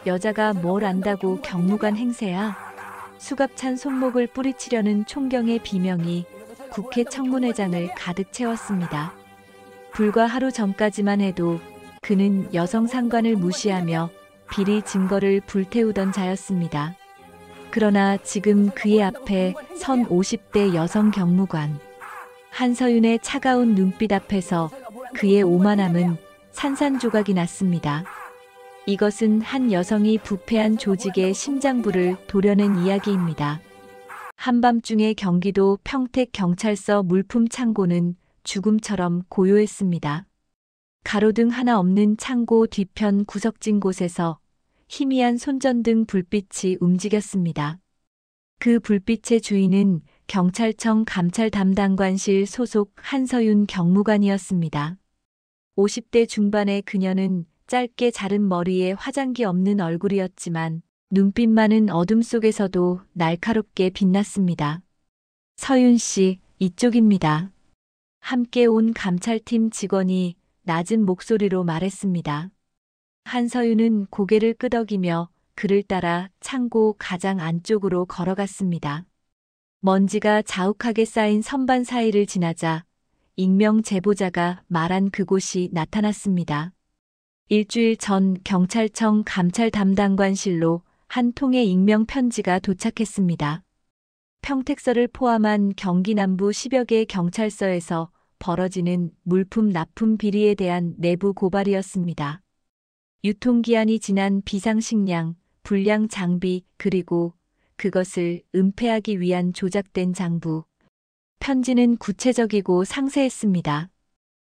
여자가 뭘 안다고 경무관 행세야. 수갑찬 손목을 뿌리치려는 총경의 비명이 국회 청문회장을 가득 채웠습니다. 불과 하루 전까지만 해도 그는 여성 상관을 무시하며 비리 증거를 불태우던 자였습니다. 그러나 지금 그의 앞에 선 50대 여성 경무관. 한서윤의 차가운 눈빛 앞에서 그의 오만함은 산산조각이 났습니다. 이것은 한 여성이 부패한 조직의 심장부를 도려낸 이야기입니다. 한밤중에 경기도 평택경찰서 물품 창고는 죽음처럼 고요했습니다. 가로등 하나 없는 창고 뒤편 구석진 곳에서 희미한 손전등 불빛이 움직였습니다. 그 불빛의 주인은 경찰청 감찰담당관실 소속 한서윤 경무관이었습니다. 50대 중반의 그녀는 짧게 자른 머리에 화장기 없는 얼굴이었지만 눈빛만은 어둠 속에서도 날카롭게 빛났습니다. 서윤 씨, 이쪽입니다. 함께 온 감찰팀 직원이 낮은 목소리로 말했습니다. 한서윤은 고개를 끄덕이며 그를 따라 창고 가장 안쪽으로 걸어갔습니다. 먼지가 자욱하게 쌓인 선반 사이를 지나자 익명 제보자가 말한 그곳이 나타났습니다. 일주일 전 경찰청 감찰 담당관실로 한 통의 익명 편지가 도착했습니다. 평택서를 포함한 경기 남부 10여 개 경찰서에서 벌어지는 물품 납품 비리에 대한 내부 고발이었습니다. 유통기한이 지난 비상식량, 불량 장비, 그리고 그것을 은폐하기 위한 조작된 장부. 편지는 구체적이고 상세했습니다.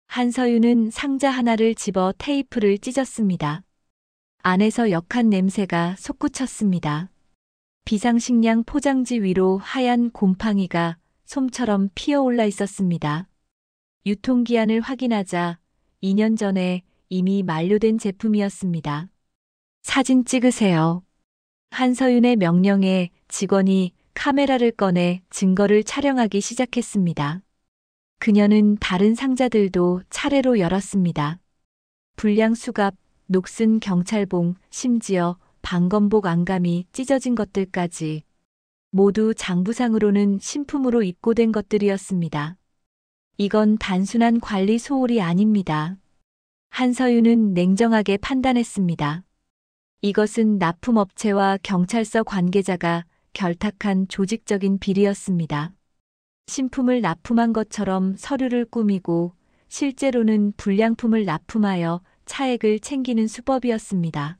한서윤은 상자 하나를 집어 테이프를 찢었습니다. 안에서 역한 냄새가 솟구쳤습니다. 비상식량 포장지 위로 하얀 곰팡이가 솜처럼 피어올라 있었습니다. 유통기한을 확인하자 2년 전에 이미 만료된 제품이었습니다. 사진 찍으세요. 한서윤의 명령에 직원이 카메라를 꺼내 증거를 촬영하기 시작했습니다. 그녀는 다른 상자들도 차례로 열었습니다. 불량 수갑, 녹슨 경찰봉, 심지어 방검복 안감이 찢어진 것들까지 모두 장부상으로는 신품으로 입고된 것들이었습니다. 이건 단순한 관리 소홀이 아닙니다. 한서윤은 냉정하게 판단했습니다. 이것은 납품업체와 경찰서 관계자가 결탁한 조직적인 비리였습니다. 신품을 납품한 것처럼 서류를 꾸미고 실제로는 불량품을 납품하여 차액을 챙기는 수법이었습니다.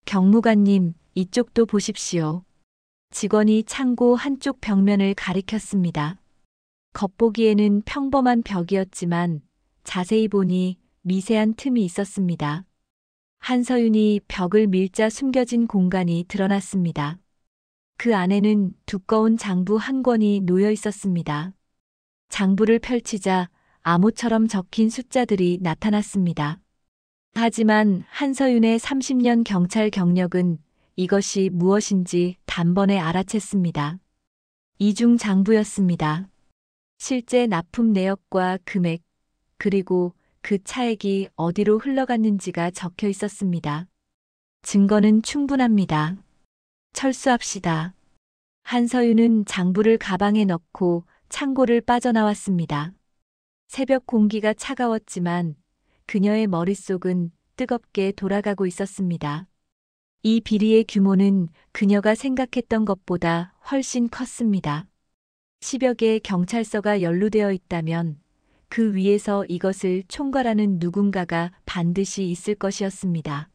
경무관님, 이쪽도 보십시오. 직원이 창고 한쪽 벽면을 가리켰습니다. 겉보기에는 평범한 벽이었지만 자세히 보니 미세한 틈이 있었습니다. 한서윤이 벽을 밀자 숨겨진 공간이 드러났습니다. 그 안에는 두꺼운 장부 한 권이 놓여 있었습니다. 장부를 펼치자 암호처럼 적힌 숫자들이 나타났습니다. 하지만 한서윤의 30년 경찰 경력은 이것이 무엇인지 단번에 알아챘습니다. 이중 장부였습니다. 실제 납품 내역과 금액, 그리고 그 차액이 어디로 흘러갔는지가 적혀 있었습니다. 증거는 충분합니다. 철수합시다. 한서윤은 장부를 가방에 넣고 창고를 빠져나왔습니다. 새벽 공기가 차가웠지만 그녀의 머릿속은 뜨겁게 돌아가고 있었습니다. 이 비리의 규모는 그녀가 생각했던 것보다 훨씬 컸습니다. 10여 개의 경찰서가 연루되어 있다면 그 위에서 이것을 총괄하는 누군가가 반드시 있을 것이었습니다.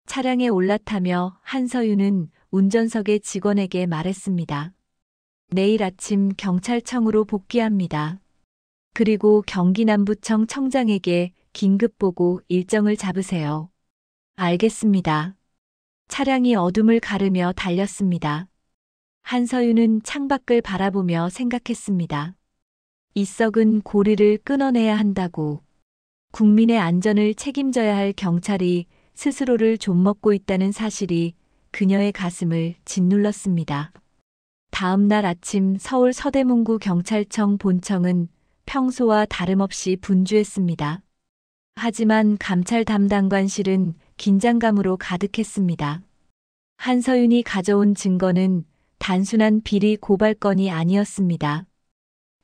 차량에 올라타며 한서윤은 운전석의 직원에게 말했습니다. 내일 아침 경찰청으로 복귀합니다. 그리고 경기남부청 청장에게 긴급 보고 일정을 잡으세요. 알겠습니다. 차량이 어둠을 가르며 달렸습니다. 한서윤은 창밖을 바라보며 생각했습니다. 이 썩은 고리를 끊어내야 한다고. 국민의 안전을 책임져야 할 경찰이 스스로를 좀먹고 있다는 사실이 그녀의 가슴을 짓눌렀습니다. 다음 날 아침 서울 서대문구 경찰청 본청은 평소와 다름없이 분주했습니다. 하지만 감찰 담당관실은 긴장감으로 가득했습니다. 한서윤이 가져온 증거는 단순한 비리 고발건이 아니었습니다.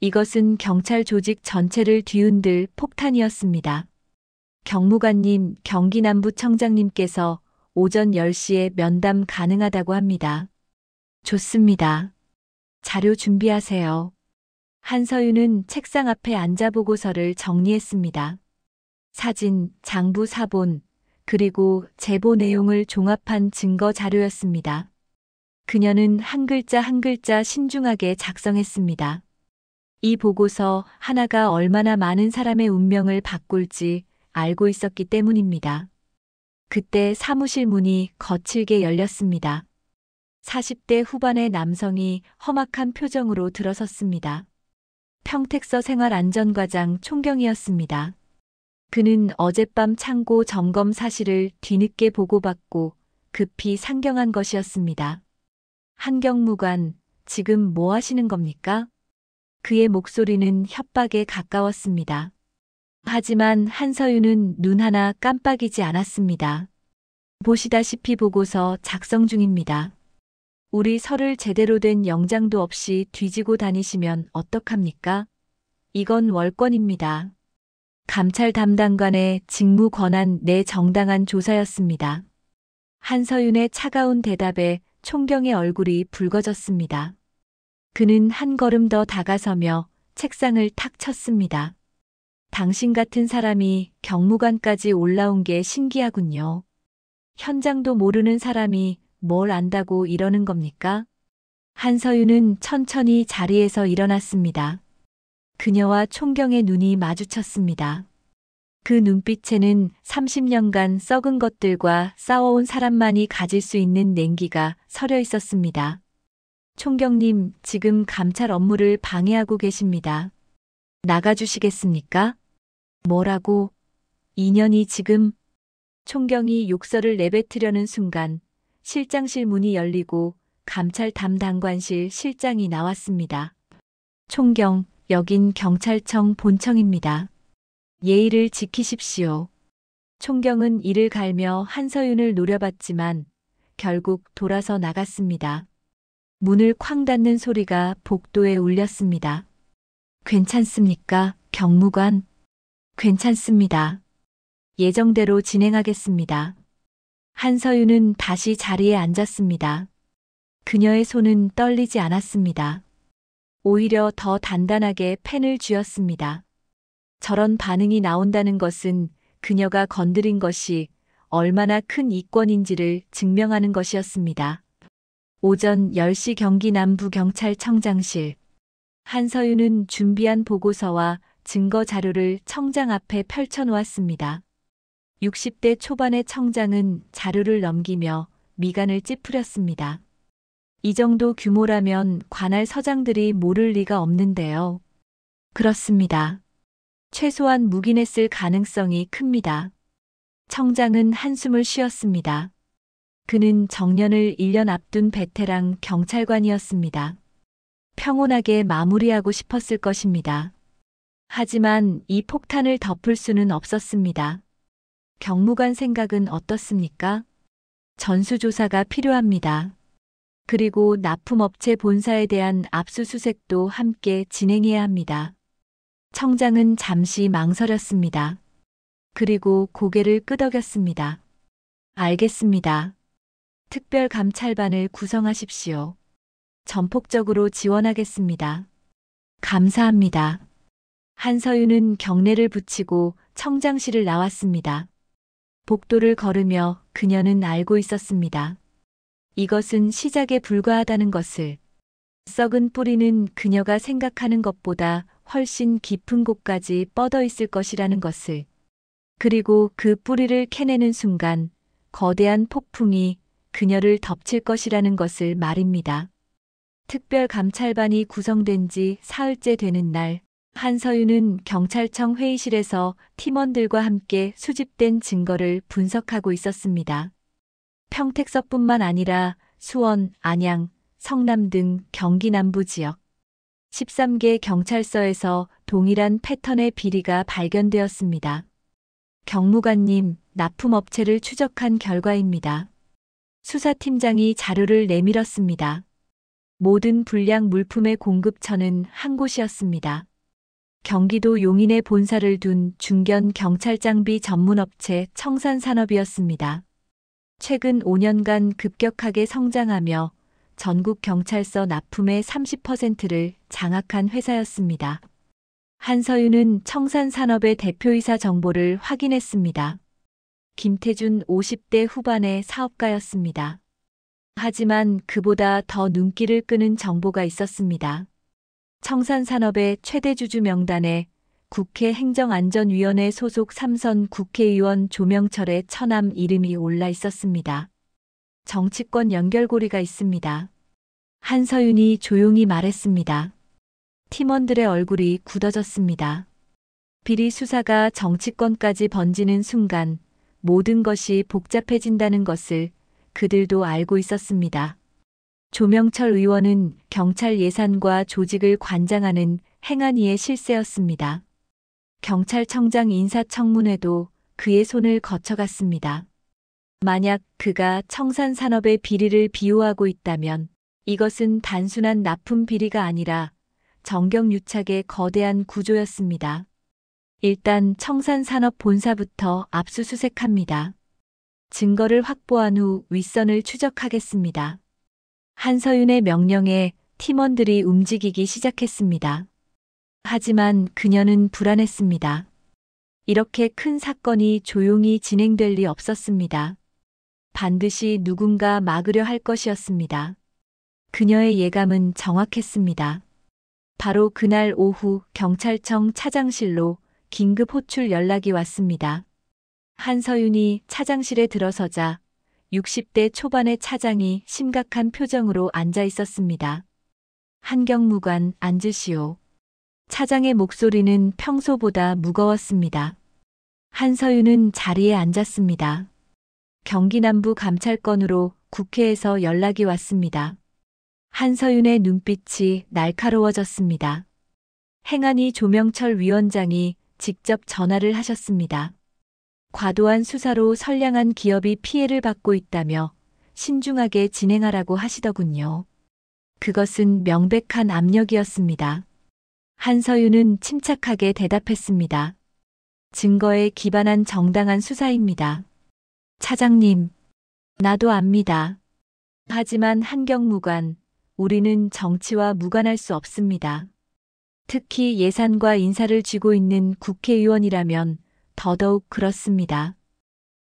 이것은 경찰 조직 전체를 뒤흔들 폭탄이었습니다. 경무관님, 경기남부청장님께서 오전 10시에 면담 가능하다고 합니다. 좋습니다. 자료 준비하세요. 한서윤은 책상 앞에 앉아 보고서를 정리했습니다. 사진, 장부 사본, 그리고 제보 내용을 종합한 증거 자료였습니다. 그녀는 한 글자 한 글자 신중하게 작성했습니다. 이 보고서 하나가 얼마나 많은 사람의 운명을 바꿀지 알고 있었기 때문입니다. 그때 사무실 문이 거칠게 열렸습니다. 40대 후반의 남성이 험악한 표정으로 들어섰습니다. 평택서 생활안전과장 총경이었습니다. 그는 어젯밤 창고 점검 사실을 뒤늦게 보고받고 급히 상경한 것이었습니다. 한경무관, 지금 뭐 하시는 겁니까? 그의 목소리는 협박에 가까웠습니다. 하지만 한서윤은 눈 하나 깜빡이지 않았습니다. 보시다시피 보고서 작성 중입니다. 우리 서를 제대로 된 영장도 없이 뒤지고 다니시면 어떡합니까? 이건 월권입니다. 감찰 담당관의 직무 권한 내 정당한 조사였습니다. 한서윤의 차가운 대답에 총경의 얼굴이 붉어졌습니다. 그는 한 걸음 더 다가서며 책상을 탁 쳤습니다. 당신 같은 사람이 경무관까지 올라온 게 신기하군요. 현장도 모르는 사람이 뭘 안다고 이러는 겁니까? 한서윤은 천천히 자리에서 일어났습니다. 그녀와 총경의 눈이 마주쳤습니다. 그 눈빛에는 30년간 썩은 것들과 싸워온 사람만이 가질 수 있는 냉기가 서려 있었습니다. 총경님, 지금 감찰 업무를 방해하고 계십니다. 나가주시겠습니까? 뭐라고? 2년이 지금? 총경이 욕설을 내뱉으려는 순간 실장실 문이 열리고 감찰 담당관실 실장이 나왔습니다. 총경, 여긴 경찰청 본청입니다. 예의를 지키십시오. 총경은 이를 갈며 한서윤을 노려봤지만 결국 돌아서 나갔습니다. 문을 쾅 닫는 소리가 복도에 울렸습니다. 괜찮습니까, 경무관? 괜찮습니다. 예정대로 진행하겠습니다. 한서윤은 다시 자리에 앉았습니다. 그녀의 손은 떨리지 않았습니다. 오히려 더 단단하게 펜을 쥐었습니다. 저런 반응이 나온다는 것은 그녀가 건드린 것이 얼마나 큰 이권인지를 증명하는 것이었습니다. 오전 10시 경기남부경찰청장실. 한서윤은 준비한 보고서와 증거 자료를 청장 앞에 펼쳐놓았습니다. 60대 초반의 청장은 자료를 넘기며 미간을 찌푸렸습니다. 이 정도 규모라면 관할 서장들이 모를 리가 없는데요. 그렇습니다. 최소한 묵인했을 가능성이 큽니다. 청장은 한숨을 쉬었습니다. 그는 정년을 1년 앞둔 베테랑 경찰관이었습니다. 평온하게 마무리하고 싶었을 것입니다. 하지만 이 폭탄을 덮을 수는 없었습니다. 경무관 생각은 어떻습니까? 전수조사가 필요합니다. 그리고 납품업체 본사에 대한 압수수색도 함께 진행해야 합니다. 청장은 잠시 망설였습니다. 그리고 고개를 끄덕였습니다. 알겠습니다. 특별감찰반을 구성하십시오. 전폭적으로 지원하겠습니다. 감사합니다. 한서윤은 경례를 붙이고 청장실을 나왔습니다. 복도를 걸으며 그녀는 알고 있었습니다. 이것은 시작에 불과하다는 것을. 썩은 뿌리는 그녀가 생각하는 것보다 훨씬 깊은 곳까지 뻗어 있을 것이라는 것을. 그리고 그 뿌리를 캐내는 순간 거대한 폭풍이 그녀를 덮칠 것이라는 것을 말입니다. 특별감찰반이 구성된 지 사흘째 되는 날, 한서윤은 경찰청 회의실에서 팀원들과 함께 수집된 증거를 분석하고 있었습니다. 평택서뿐만 아니라 수원, 안양, 성남 등 경기 남부 지역 13개 경찰서에서 동일한 패턴의 비리가 발견되었습니다. 경무관님, 납품업체를 추적한 결과입니다. 수사팀장이 자료를 내밀었습니다. 모든 불량 물품의 공급처는 한 곳이었습니다. 경기도 용인에 본사를 둔 중견 경찰 장비 전문업체 청산산업이었습니다. 최근 5년간 급격하게 성장하며 전국 경찰서 납품의 30%를 장악한 회사였습니다. 한서윤은 청산산업의 대표이사 정보를 확인했습니다. 김태준 50대 후반의 사업가였습니다. 하지만 그보다 더 눈길을 끄는 정보가 있었습니다. 청산산업의 최대 주주 명단에 국회 행정안전위원회 소속 3선 국회의원 조명철의 처남 이름이 올라 있었습니다. 정치권 연결고리가 있습니다. 한서윤이 조용히 말했습니다. 팀원들의 얼굴이 굳어졌습니다. 비리 수사가 정치권까지 번지는 순간 모든 것이 복잡해진다는 것을 그들도 알고 있었습니다. 조명철 의원은 경찰 예산과 조직을 관장하는 행안위의 실세였습니다. 경찰청장 인사청문회도 그의 손을 거쳐갔습니다. 만약 그가 청산산업의 비리를 비호하고 있다면 이것은 단순한 납품 비리가 아니라 정경유착의 거대한 구조였습니다. 일단 청산산업 본사부터 압수수색합니다. 증거를 확보한 후 윗선을 추적하겠습니다. 한서윤의 명령에 팀원들이 움직이기 시작했습니다. 하지만 그녀는 불안했습니다. 이렇게 큰 사건이 조용히 진행될 리 없었습니다. 반드시 누군가 막으려 할 것이었습니다. 그녀의 예감은 정확했습니다. 바로 그날 오후 경찰청 차장실로 긴급 호출 연락이 왔습니다. 한서윤이 차장실에 들어서자 60대 초반의 차장이 심각한 표정으로 앉아 있었습니다. 한경무관 앉으시오. 차장의 목소리는 평소보다 무거웠습니다. 한서윤은 자리에 앉았습니다. 경기 남부 감찰건으로 국회에서 연락이 왔습니다. 한서윤의 눈빛이 날카로워졌습니다. 행안위 조명철 위원장이 직접 전화를 하셨습니다. 과도한 수사로 선량한 기업이 피해를 받고 있다며 신중하게 진행하라고 하시더군요. 그것은 명백한 압력이었습니다. 한서윤은 침착하게 대답했습니다. 증거에 기반한 정당한 수사입니다. 차장님, 나도 압니다. 하지만 한경무관, 우리는 정치와 무관할 수 없습니다. 특히 예산과 인사를 쥐고 있는 국회의원이라면 더더욱 그렇습니다.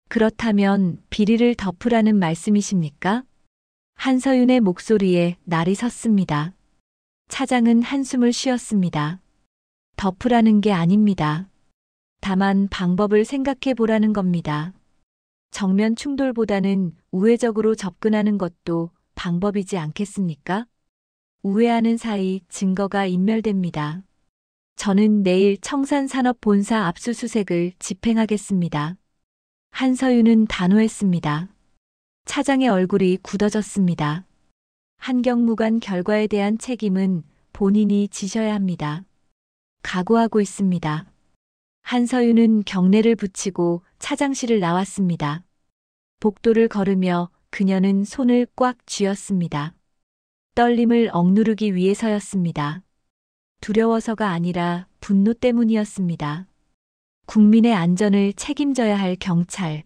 그렇다면 비리를 덮으라는 말씀이십니까? 한서윤의 목소리에 날이 섰습니다. 차장은 한숨을 쉬었습니다. 덮으라는 게 아닙니다. 다만 방법을 생각해 보라는 겁니다. 정면 충돌보다는 우회적으로 접근하는 것도 방법이지 않겠습니까? 우회하는 사이 증거가 인멸됩니다. 저는 내일 청산산업본사 압수수색을 집행하겠습니다. 한서윤은 단호했습니다. 차장의 얼굴이 굳어졌습니다. 한경무관 결과에 대한 책임은 본인이 지셔야 합니다. 각오하고 있습니다. 한서윤은 경례를 붙이고 차장실을 나왔습니다. 복도를 걸으며 그녀는 손을 꽉 쥐었습니다. 떨림을 억누르기 위해서였습니다. 두려워서가 아니라 분노 때문이었습니다. 국민의 안전을 책임져야 할 경찰.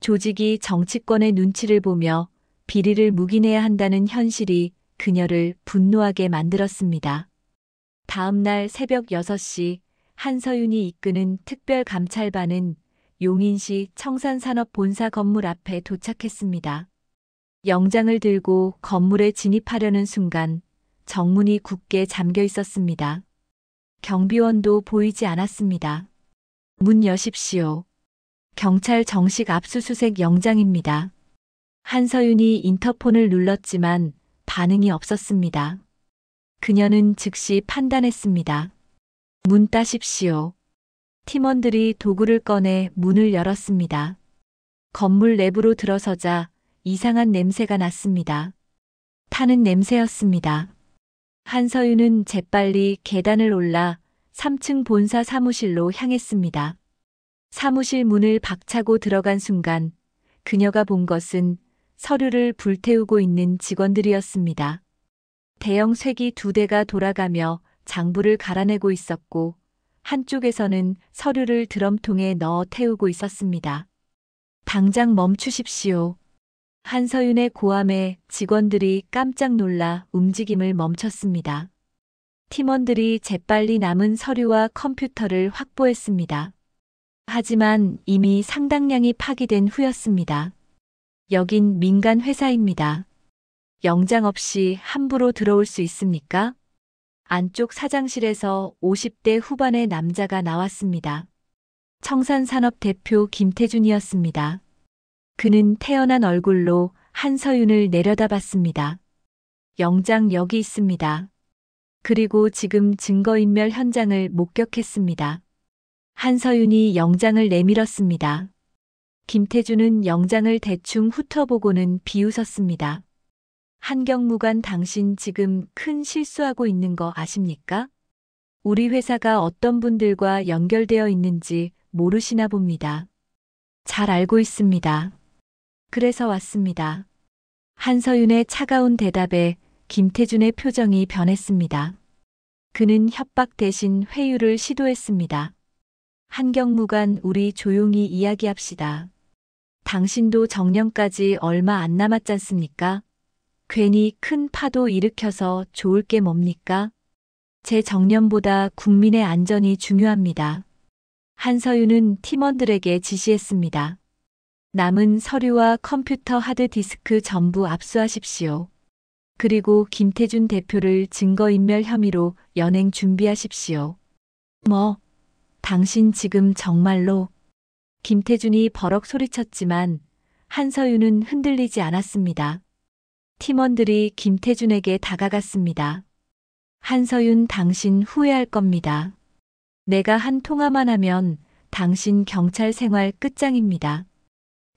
조직이 정치권의 눈치를 보며 비리를 묵인해야 한다는 현실이 그녀를 분노하게 만들었습니다. 다음 날 새벽 6시 한서윤이 이끄는 특별감찰반은 용인시 청산산업본사 건물 앞에 도착했습니다. 영장을 들고 건물에 진입하려는 순간 정문이 굳게 잠겨 있었습니다. 경비원도 보이지 않았습니다. 문 여십시오. 경찰 정식 압수수색 영장입니다. 한서윤이 인터폰을 눌렀지만 반응이 없었습니다. 그녀는 즉시 판단했습니다. 문 따십시오. 팀원들이 도구를 꺼내 문을 열었습니다. 건물 내부로 들어서자 이상한 냄새가 났습니다. 타는 냄새였습니다. 한서윤은 재빨리 계단을 올라 3층 본사 사무실로 향했습니다. 사무실 문을 박차고 들어간 순간 그녀가 본 것은 서류를 불태우고 있는 직원들이었습니다. 대형 쇠기 2대가 돌아가며 장부를 갈아내고 있었고 한쪽에서는 서류를 드럼통에 넣어 태우고 있었습니다. 당장 멈추십시오. 한서윤의 고함에 직원들이 깜짝 놀라 움직임을 멈췄습니다. 팀원들이 재빨리 남은 서류와 컴퓨터를 확보했습니다. 하지만 이미 상당량이 파기된 후였습니다. 여긴 민간 회사입니다. 영장 없이 함부로 들어올 수 있습니까? 안쪽 사장실에서 50대 후반의 남자가 나왔습니다. 청산산업 대표 김태준이었습니다. 그는 태연한 얼굴로 한서윤을 내려다봤습니다. 영장 여기 있습니다. 그리고 지금 증거인멸 현장을 목격했습니다. 한서윤이 영장을 내밀었습니다. 김태준은 영장을 대충 훑어보고는 비웃었습니다. 한경무관, 당신 지금 큰 실수하고 있는 거 아십니까? 우리 회사가 어떤 분들과 연결되어 있는지 모르시나 봅니다. 잘 알고 있습니다. 그래서 왔습니다. 한서윤의 차가운 대답에 김태준의 표정이 변했습니다. 그는 협박 대신 회유를 시도했습니다. 한경무관, 우리 조용히 이야기합시다. 당신도 정년까지 얼마 안 남았잖습니까? 괜히 큰 파도 일으켜서 좋을 게 뭡니까? 제 정년보다 국민의 안전이 중요합니다. 한서윤은 팀원들에게 지시했습니다. 남은 서류와 컴퓨터 하드디스크 전부 압수하십시오. 그리고 김태준 대표를 증거인멸 혐의로 연행 준비하십시오. 당신 지금 정말로? 김태준이 버럭 소리쳤지만 한서윤은 흔들리지 않았습니다. 팀원들이 김태준에게 다가갔습니다. 한서윤, 당신 후회할 겁니다. 내가 한 통화만 하면 당신 경찰 생활 끝장입니다.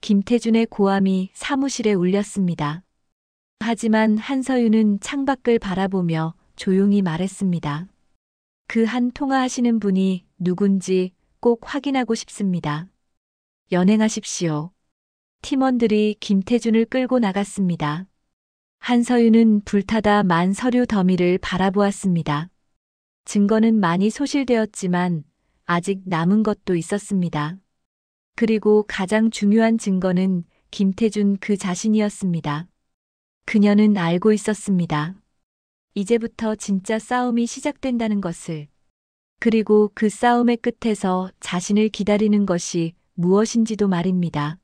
김태준의 고함이 사무실에 울렸습니다. 하지만 한서윤은 창밖을 바라보며 조용히 말했습니다. 그 한 통화하시는 분이 누군지 꼭 확인하고 싶습니다. 연행하십시오. 팀원들이 김태준을 끌고 나갔습니다. 한서윤은 불타다 만 서류 더미를 바라보았습니다. 증거는 많이 소실되었지만 아직 남은 것도 있었습니다. 그리고 가장 중요한 증거는 김태준 그 자신이었습니다. 그녀는 알고 있었습니다. 이제부터 진짜 싸움이 시작된다는 것을. 그리고 그 싸움의 끝에서 자신을 기다리는 것이 무엇인지도 말입니다.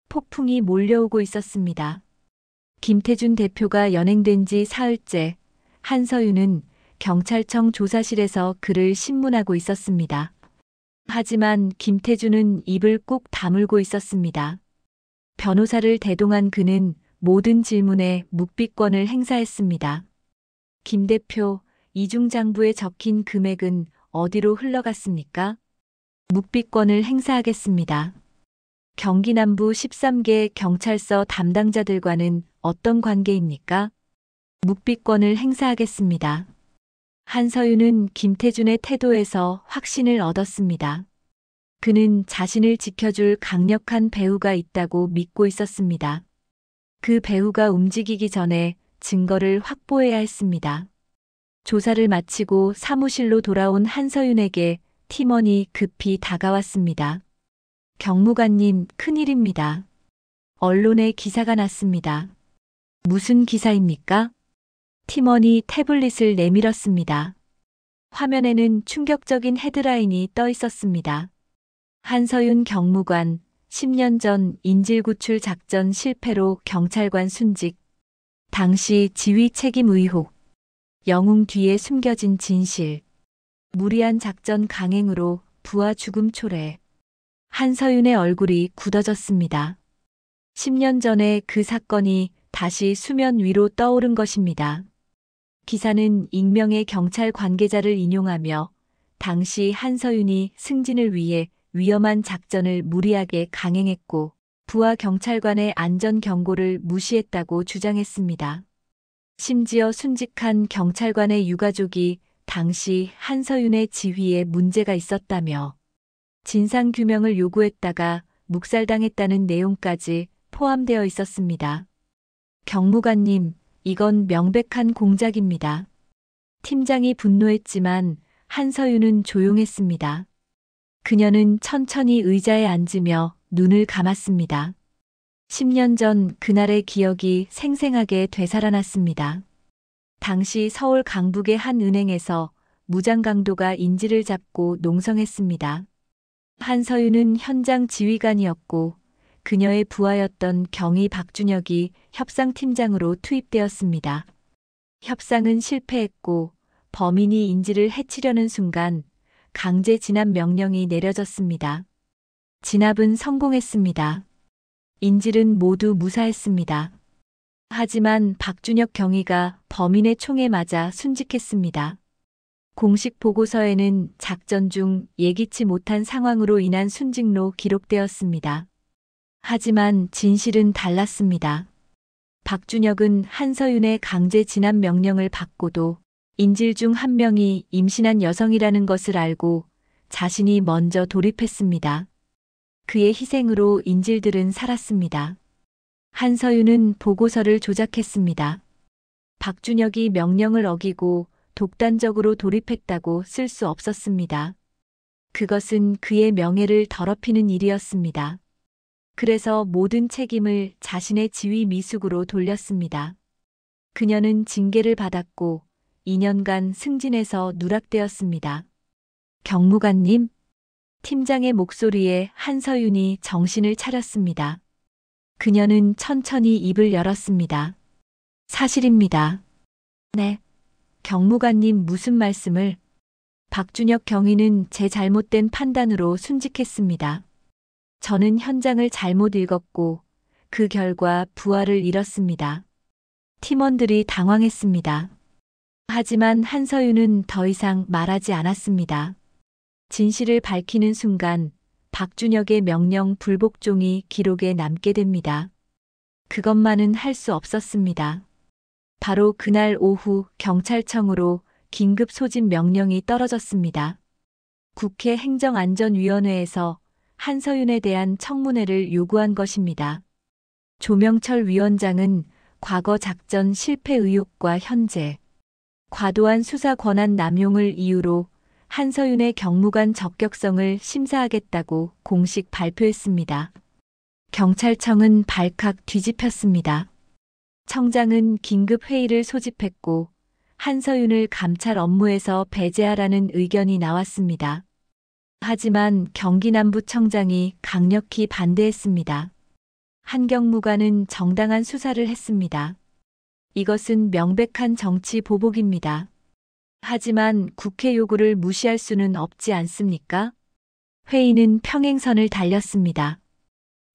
폭풍이 몰려오고 있었습니다. 김태준 대표가 연행된 지 사흘째, 한서윤은 경찰청 조사실에서 그를 신문하고 있었습니다. 하지만 김태준은 입을 꾹 다물고 있었습니다. 변호사를 대동한 그는 모든 질문에 묵비권을 행사했습니다. 김 대표, 이중장부에 적힌 금액은 어디로 흘러갔습니까? 묵비권을 행사하겠습니다. 경기 남부 13개 경찰서 담당자들과는 어떤 관계입니까? 묵비권을 행사하겠습니다. 한서윤은 김태준의 태도에서 확신을 얻었습니다. 그는 자신을 지켜줄 강력한 배후가 있다고 믿고 있었습니다. 그 배후가 움직이기 전에 증거를 확보해야 했습니다. 조사를 마치고 사무실로 돌아온 한서윤에게 팀원이 급히 다가왔습니다. 경무관님, 큰일입니다. 언론에 기사가 났습니다. 무슨 기사입니까? 팀원이 태블릿을 내밀었습니다. 화면에는 충격적인 헤드라인이 떠 있었습니다. 한서윤 경무관, 10년 전 인질구출 작전 실패로 경찰관 순직. 당시 지휘 책임 의혹. 영웅 뒤에 숨겨진 진실. 무리한 작전 강행으로 부하 죽음 초래. 한서윤의 얼굴이 굳어졌습니다. 10년 전에 그 사건이 다시 수면 위로 떠오른 것입니다. 기사는 익명의 경찰 관계자를 인용하며 당시 한서윤이 승진을 위해 위험한 작전을 무리하게 강행했고 부하 경찰관의 안전 경고를 무시했다고 주장했습니다. 심지어 순직한 경찰관의 유가족이 당시 한서윤의 지휘에 문제가 있었다며 진상규명을 요구했다가 묵살당했다는 내용까지 포함되어 있었습니다. 경무관님, 이건 명백한 공작입니다. 팀장이 분노했지만 한서윤은 조용했습니다. 그녀는 천천히 의자에 앉으며 눈을 감았습니다. 10년 전 그날의 기억이 생생하게 되살아났습니다. 당시 서울 강북의 한 은행에서 무장강도가 인질을 잡고 농성했습니다. 한서윤은 현장 지휘관이었고 그녀의 부하였던 경위 박준혁이 협상팀장으로 투입되었습니다. 협상은 실패했고 범인이 인질을 해치려는 순간 강제 진압 명령이 내려졌습니다. 진압은 성공했습니다. 인질은 모두 무사했습니다. 하지만 박준혁 경위가 범인의 총에 맞아 순직했습니다. 공식 보고서에는 작전 중 예기치 못한 상황으로 인한 순직로 기록되었습니다. 하지만 진실은 달랐습니다. 박준혁은 한서윤의 강제 진압 명령을 받고도 인질 중 한 명이 임신한 여성이라는 것을 알고 자신이 먼저 돌입했습니다. 그의 희생으로 인질들은 살았습니다. 한서윤은 보고서를 조작했습니다. 박준혁이 명령을 어기고 독단적으로 돌입했다고 쓸 수 없었습니다. 그것은 그의 명예를 더럽히는 일이었습니다. 그래서 모든 책임을 자신의 지휘 미숙으로 돌렸습니다. 그녀는 징계를 받았고 2년간 승진해서 누락되었습니다. 경무관님, 팀장의 목소리에 한서윤이 정신을 차렸습니다. 그녀는 천천히 입을 열었습니다. 사실입니다. 네. 경무관님 무슨 말씀을? 박준혁 경위는 제 잘못된 판단으로 순직했습니다. 저는 현장을 잘못 읽었고 그 결과 부하를 잃었습니다. 팀원들이 당황했습니다. 하지만 한서윤은 더 이상 말하지 않았습니다. 진실을 밝히는 순간 박준혁의 명령 불복종이 기록에 남게 됩니다. 그것만은 할 수 없었습니다. 바로 그날 오후 경찰청으로 긴급 소집 명령이 떨어졌습니다. 국회 행정안전위원회에서 한서윤에 대한 청문회를 요구한 것입니다. 조명철 위원장은 과거 작전 실패 의혹과 현재 과도한 수사 권한 남용을 이유로 한서윤의 경무관 적격성을 심사하겠다고 공식 발표했습니다. 경찰청은 발칵 뒤집혔습니다. 청장은 긴급 회의를 소집했고 한서윤을 감찰 업무에서 배제하라는 의견이 나왔습니다. 하지만 경기남부청장이 강력히 반대했습니다. 한 경무관은 정당한 수사를 했습니다. 이것은 명백한 정치 보복입니다. 하지만 국회 요구를 무시할 수는 없지 않습니까? 회의는 평행선을 달렸습니다.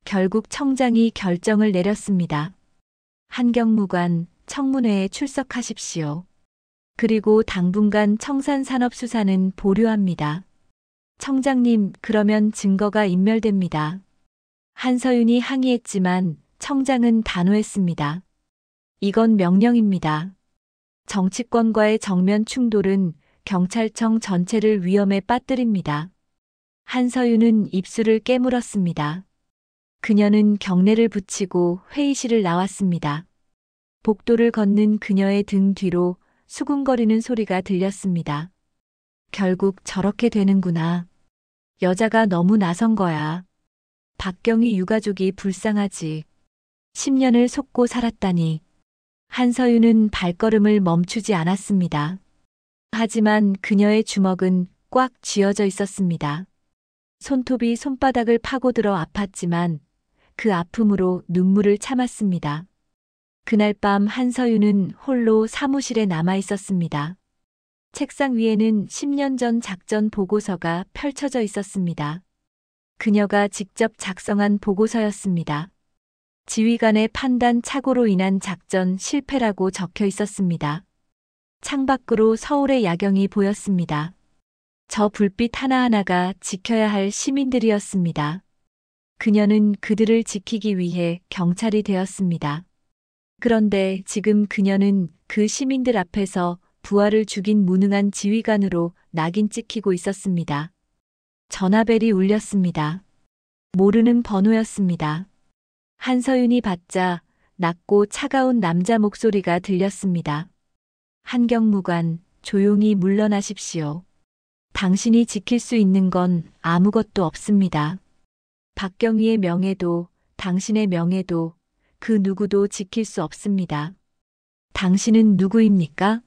결국 청장이 결정을 내렸습니다. 한 경무관 청문회에 출석하십시오. 그리고 당분간 청산산업수사는 보류합니다. 청장님, 그러면 증거가 인멸됩니다. 한서윤이 항의했지만 청장은 단호했습니다. 이건 명령입니다. 정치권과의 정면 충돌은 경찰청 전체를 위험에 빠뜨립니다. 한서윤은 입술을 깨물었습니다. 그녀는 경례를 붙이고 회의실을 나왔습니다. 복도를 걷는 그녀의 등 뒤로 수군거리는 소리가 들렸습니다. 결국 저렇게 되는구나. 여자가 너무 나선 거야. 박경희 유가족이 불쌍하지. 10년을 속고 살았다니. 한서윤은 발걸음을 멈추지 않았습니다. 하지만 그녀의 주먹은 꽉 쥐어져 있었습니다. 손톱이 손바닥을 파고들어 아팠지만 그 아픔으로 눈물을 참았습니다. 그날 밤 한서윤은 홀로 사무실에 남아 있었습니다. 책상 위에는 10년 전 작전 보고서가 펼쳐져 있었습니다. 그녀가 직접 작성한 보고서였습니다. 지휘관의 판단 착오로 인한 작전 실패라고 적혀 있었습니다. 창밖으로 서울의 야경이 보였습니다. 저 불빛 하나하나가 지켜야 할 시민들이었습니다. 그녀는 그들을 지키기 위해 경찰이 되었습니다. 그런데 지금 그녀는 그 시민들 앞에서 부하를 죽인 무능한 지휘관으로 낙인 찍히고 있었습니다. 전화벨이 울렸습니다. 모르는 번호였습니다. 한서윤이 받자 낮고 차가운 남자 목소리가 들렸습니다. 한경무관, 조용히 물러나십시오. 당신이 지킬 수 있는 건 아무것도 없습니다. 박경희의 명예도, 당신의 명예도, 그 누구도 지킬 수 없습니다. 당신은 누구입니까?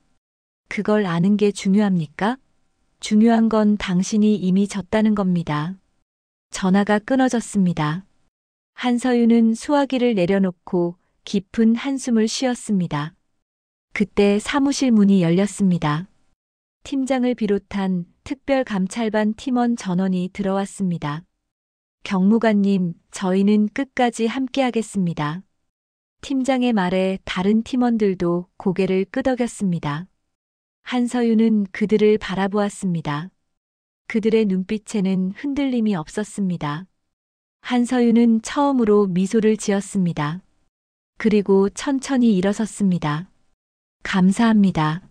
그걸 아는 게 중요합니까? 중요한 건 당신이 이미 졌다는 겁니다. 전화가 끊어졌습니다. 한서윤은 수화기를 내려놓고 깊은 한숨을 쉬었습니다. 그때 사무실 문이 열렸습니다. 팀장을 비롯한 특별감찰반 팀원 전원이 들어왔습니다. 경무관님, 저희는 끝까지 함께하겠습니다. 팀장의 말에 다른 팀원들도 고개를 끄덕였습니다. 한서윤은 그들을 바라보았습니다. 그들의 눈빛에는 흔들림이 없었습니다. 한서윤은 처음으로 미소를 지었습니다. 그리고 천천히 일어섰습니다. 감사합니다.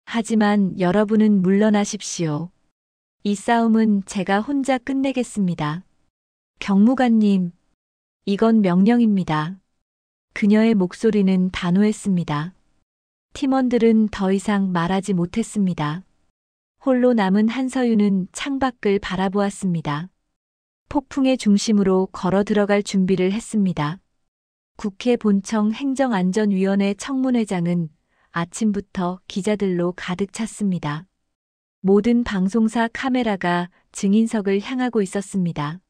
하지만 여러분은 물러나십시오. 이 싸움은 제가 혼자 끝내겠습니다. 경무관님, 이건 명령입니다. 그녀의 목소리는 단호했습니다. 팀원들은 더 이상 말하지 못했습니다. 홀로 남은 한서윤은 창밖을 바라보았습니다. 폭풍의 중심으로 걸어 들어갈 준비를 했습니다. 국회 본청 행정안전위원회 청문회장은 아침부터 기자들로 가득 찼습니다. 모든 방송사 카메라가 증인석을 향하고 있었습니다.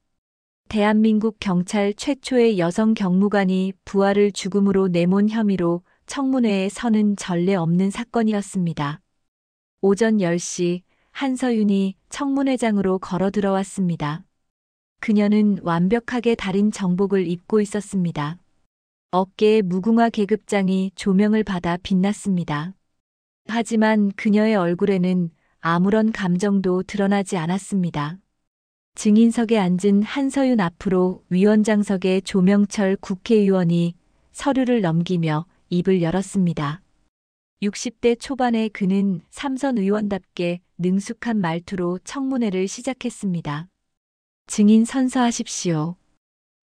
대한민국 경찰 최초의 여성 경무관이 부하를 죽음으로 내몬 혐의로 청문회에 서는 전례 없는 사건이었습니다. 오전 10시 한서윤이 청문회장으로 걸어 들어왔습니다. 그녀는 완벽하게 다린 정복을 입고 있었습니다. 어깨에 무궁화 계급장이 조명을 받아 빛났습니다. 하지만 그녀의 얼굴에는 아무런 감정도 드러나지 않았습니다. 증인석에 앉은 한서윤 앞으로 위원장석의 조명철 국회의원이 서류를 넘기며 입을 열었습니다. 60대 초반의 그는 삼선 의원답게 능숙한 말투로 청문회를 시작했습니다. 증인 선서하십시오.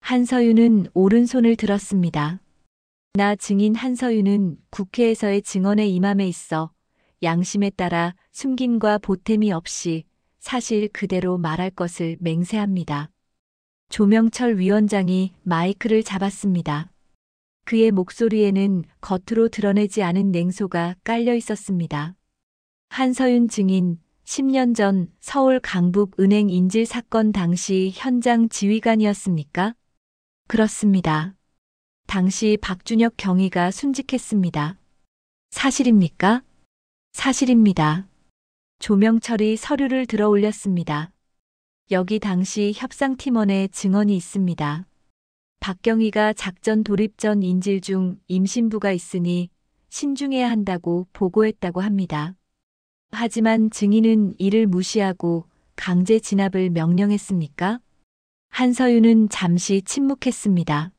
한서윤은 오른손을 들었습니다. 나 증인 한서윤은 국회에서의 증언에 임함에 있어 양심에 따라 숨김과 보탬이 없이 사실 그대로 말할 것을 맹세합니다. 조명철 위원장이 마이크를 잡았습니다. 그의 목소리에는 겉으로 드러내지 않은 냉소가 깔려 있었습니다. 한서윤 증인, 10년 전 서울 강북 은행 인질 사건 당시 현장 지휘관이었습니까? 그렇습니다. 당시 박준혁 경위가 순직했습니다. 사실입니까? 사실입니다. 조명철이 서류를 들어 올렸습니다. 여기 당시 협상팀원의 증언이 있습니다. 박경희가 작전 돌입 전 인질 중 임신부가 있으니 신중해야 한다고 보고했다고 합니다. 하지만 증인은 이를 무시하고 강제 진압을 명령했습니까? 한서윤은 잠시 침묵했습니다.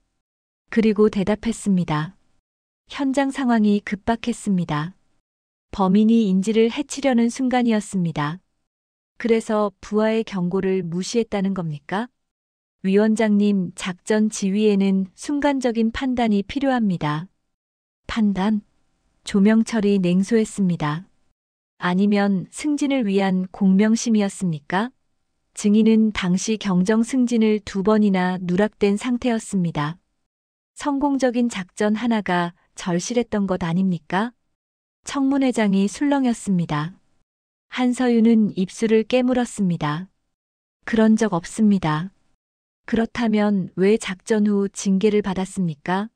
그리고 대답했습니다. 현장 상황이 급박했습니다. 범인이 인질을 해치려는 순간이었습니다. 그래서 부하의 경고를 무시했다는 겁니까? 위원장님, 작전 지휘에는 순간적인 판단이 필요합니다. 판단? 조명철이 냉소했습니다. 아니면 승진을 위한 공명심이었습니까? 증인은 당시 경정 승진을 2번이나 누락된 상태였습니다. 성공적인 작전 하나가 절실했던 것 아닙니까? 청문회장이 술렁였습니다. 한서윤은 입술을 깨물었습니다. 그런 적 없습니다. 그렇다면 왜 작전 후 징계를 받았습니까?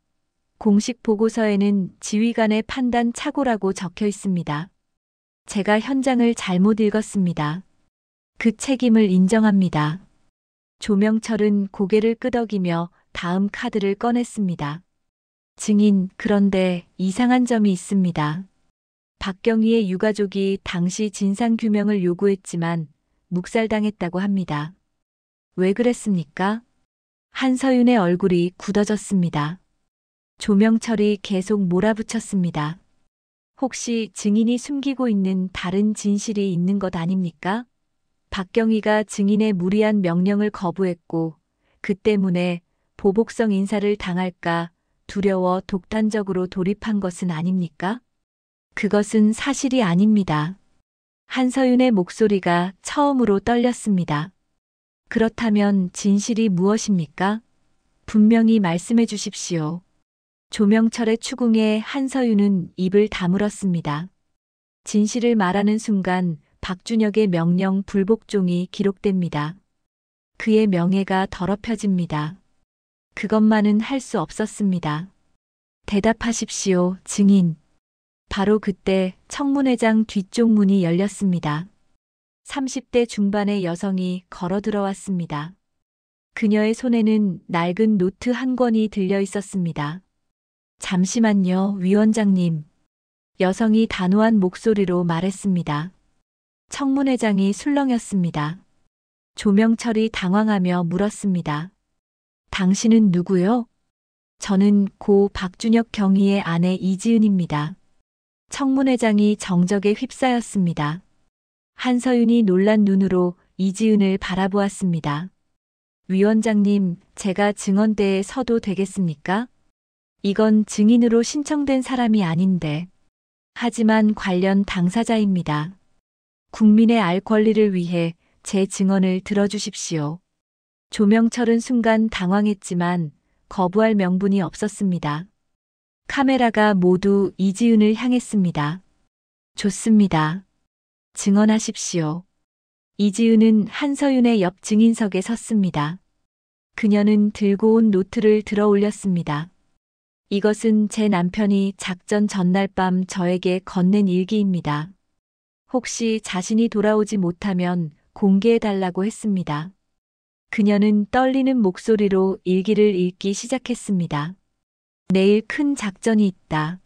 공식 보고서에는 지휘관의 판단 착오라고 적혀 있습니다. 제가 현장을 잘못 읽었습니다. 그 책임을 인정합니다. 조명철은 고개를 끄덕이며 다음 카드를 꺼냈습니다. 증인, 그런데 이상한 점이 있습니다. 박경희의 유가족이 당시 진상규명을 요구했지만 묵살당했다고 합니다. 왜 그랬습니까? 한서윤의 얼굴이 굳어졌습니다. 조명철이 계속 몰아붙였습니다. 혹시 증인이 숨기고 있는 다른 진실이 있는 것 아닙니까? 박경희가 증인의 무리한 명령을 거부했고 그 때문에 보복성 인사를 당할까 두려워 독단적으로 돌입한 것은 아닙니까? 그것은 사실이 아닙니다. 한서윤의 목소리가 처음으로 떨렸습니다. 그렇다면 진실이 무엇입니까? 분명히 말씀해 주십시오. 조명철의 추궁에 한서윤은 입을 다물었습니다. 진실을 말하는 순간 박준혁의 명령 불복종이 기록됩니다. 그의 명예가 더럽혀집니다. 그것만은 할 수 없었습니다. 대답하십시오, 증인. 바로 그때 청문회장 뒤쪽 문이 열렸습니다. 30대 중반의 여성이 걸어 들어왔습니다. 그녀의 손에는 낡은 노트 한 권이 들려 있었습니다. 잠시만요, 위원장님. 여성이 단호한 목소리로 말했습니다. 청문회장이 술렁였습니다. 조명철이 당황하며 물었습니다. 당신은 누구요? 저는 고 박준혁 경위의 아내 이지은입니다. 청문회장이 정적에 휩싸였습니다. 한서윤이 놀란 눈으로 이지은을 바라보았습니다. 위원장님, 제가 증언대에 서도 되겠습니까? 이건 증인으로 신청된 사람이 아닌데. 하지만 관련 당사자입니다. 국민의 알 권리를 위해 제 증언을 들어주십시오. 조명철은 순간 당황했지만 거부할 명분이 없었습니다. 카메라가 모두 이지은을 향했습니다. 좋습니다. 증언하십시오. 이지은은 한서윤의 옆 증인석에 섰습니다. 그녀는 들고 온 노트를 들어 올렸습니다. 이것은 제 남편이 작전 전날 밤 저에게 건넨 일기입니다. 혹시 자신이 돌아오지 못하면 공개해달라고 했습니다. 그녀는 떨리는 목소리로 일기를 읽기 시작했습니다. 내일 큰 작전이 있다.